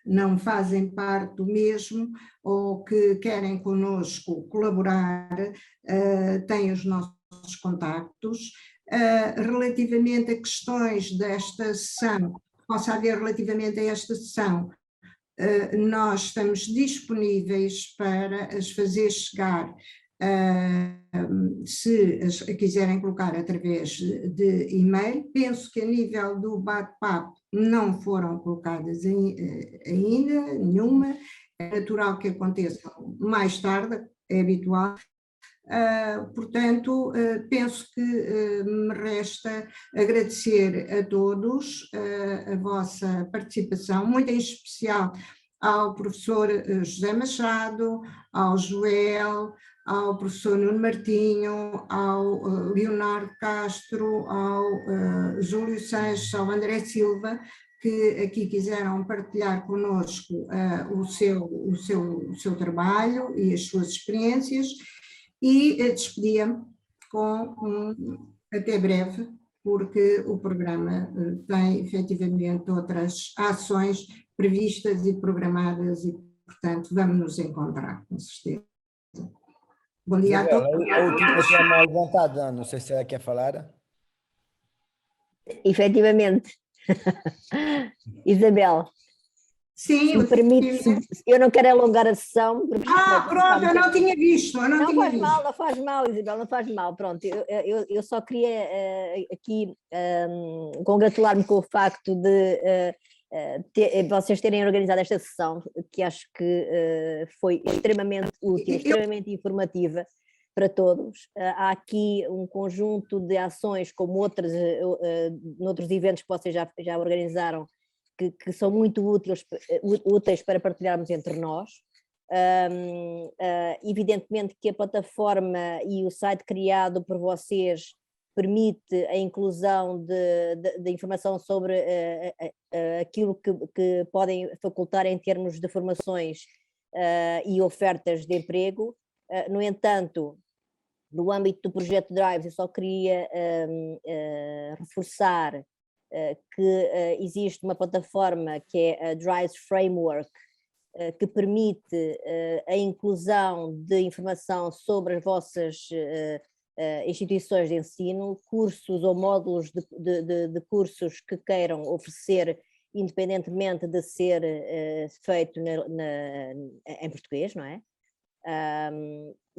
não fazem parte do mesmo ou que querem connosco colaborar, têm os nossos contactos. Relativamente a questões desta sessão, que possa haver relativamente a esta sessão, nós estamos disponíveis para as fazer chegar, se as quiserem colocar através de e-mail. Penso que a nível do bate-papo não foram colocadas ainda nenhuma, é natural que aconteça mais tarde, é habitual. Portanto, penso que me resta agradecer a todos a vossa participação, muito em especial ao professor José Machado, ao Joel, ao professor Nuno Martinho, ao Leonardo Castro, ao Júlio Sanches, ao André Silva, que aqui quiseram partilhar connosco o seu trabalho e as suas experiências, e despedia-me com até breve, porque o programa tem efetivamente outras ações previstas e programadas e, portanto, vamos nos encontrar, com certeza. Bom dia a todos. A última tem a mão levantada, não sei se ela quer falar. Efetivamente. Isabel, Sim, se me permite, eu não quero alongar a sessão. Pronto, eu não tinha visto. Não faz mal, não faz mal, Isabel, não faz mal. Pronto, eu só queria aqui congratular-me com o facto de vocês terem organizado esta sessão, que acho que foi extremamente útil, extremamente informativa para todos. Há aqui um conjunto de ações, como noutros eventos que vocês já organizaram, que são muito úteis para partilharmos entre nós. Evidentemente que a plataforma e o site criado por vocês permite a inclusão de informação sobre aquilo que podem facultar em termos de formações e ofertas de emprego. No entanto, no âmbito do projeto Drives, eu só queria reforçar que existe uma plataforma que é a Drives Framework, que permite a inclusão de informação sobre as vossas instituições de ensino, cursos ou módulos de cursos que queiram oferecer, independentemente de ser feito em português, não é?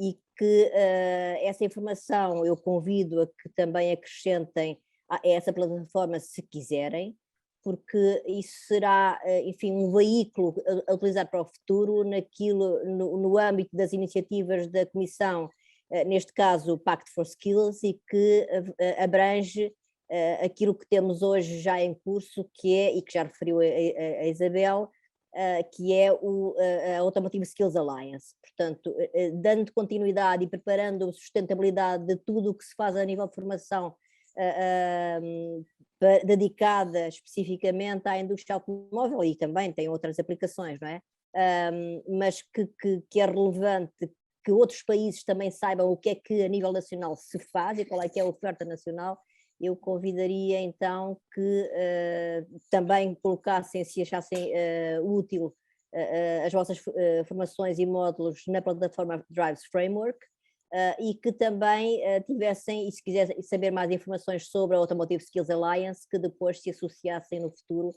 E que essa informação eu convido a que também acrescentem a essa plataforma se quiserem, porque isso será, enfim, um veículo a utilizar para o futuro no âmbito das iniciativas da Comissão, neste caso o Pact for Skills, e que abrange aquilo que temos hoje já em curso, que é, e que já referiu a Isabel, que é a Automotive Skills Alliance. Portanto, dando continuidade e preparando a sustentabilidade de tudo o que se faz a nível de formação dedicada especificamente à indústria automóvel, e também tem outras aplicações, não é? Mas que é relevante que outros países também saibam o que é que a nível nacional se faz e qual é que é a oferta nacional. Eu convidaria então que também colocassem, se achassem útil, as vossas formações e módulos na plataforma Drives Framework, e que também tivessem, e se quisessem saber mais informações sobre a Automotive Skills Alliance, que depois se associassem no futuro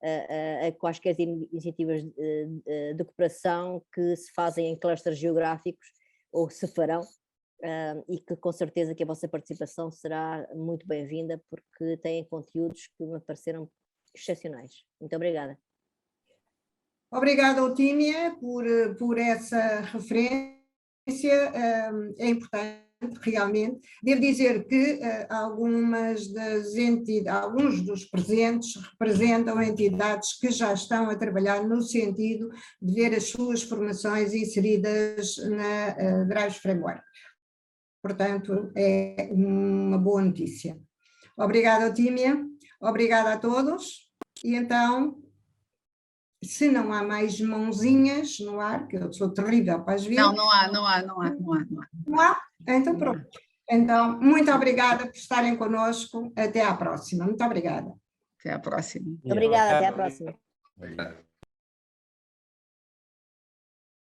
a quaisquer iniciativas de cooperação que se fazem em clusters geográficos ou se farão. E que com certeza que a vossa participação será muito bem-vinda, porque têm conteúdos que me pareceram excepcionais. Muito obrigada. Obrigada, Otímia, por essa referência, é importante realmente. Devo dizer que alguns dos presentes representam entidades que já estão a trabalhar no sentido de ver as suas formações inseridas na Drives Framework. Portanto, é uma boa notícia. Obrigada, Otímia. Obrigada a todos. E então, se não há mais mãozinhas no ar, que eu sou terrível para as ver. Não há. Não há? Então pronto. Então, muito obrigada por estarem connosco. Até à próxima. Muito obrigada. Até à próxima. Obrigada, até à próxima. Obrigado.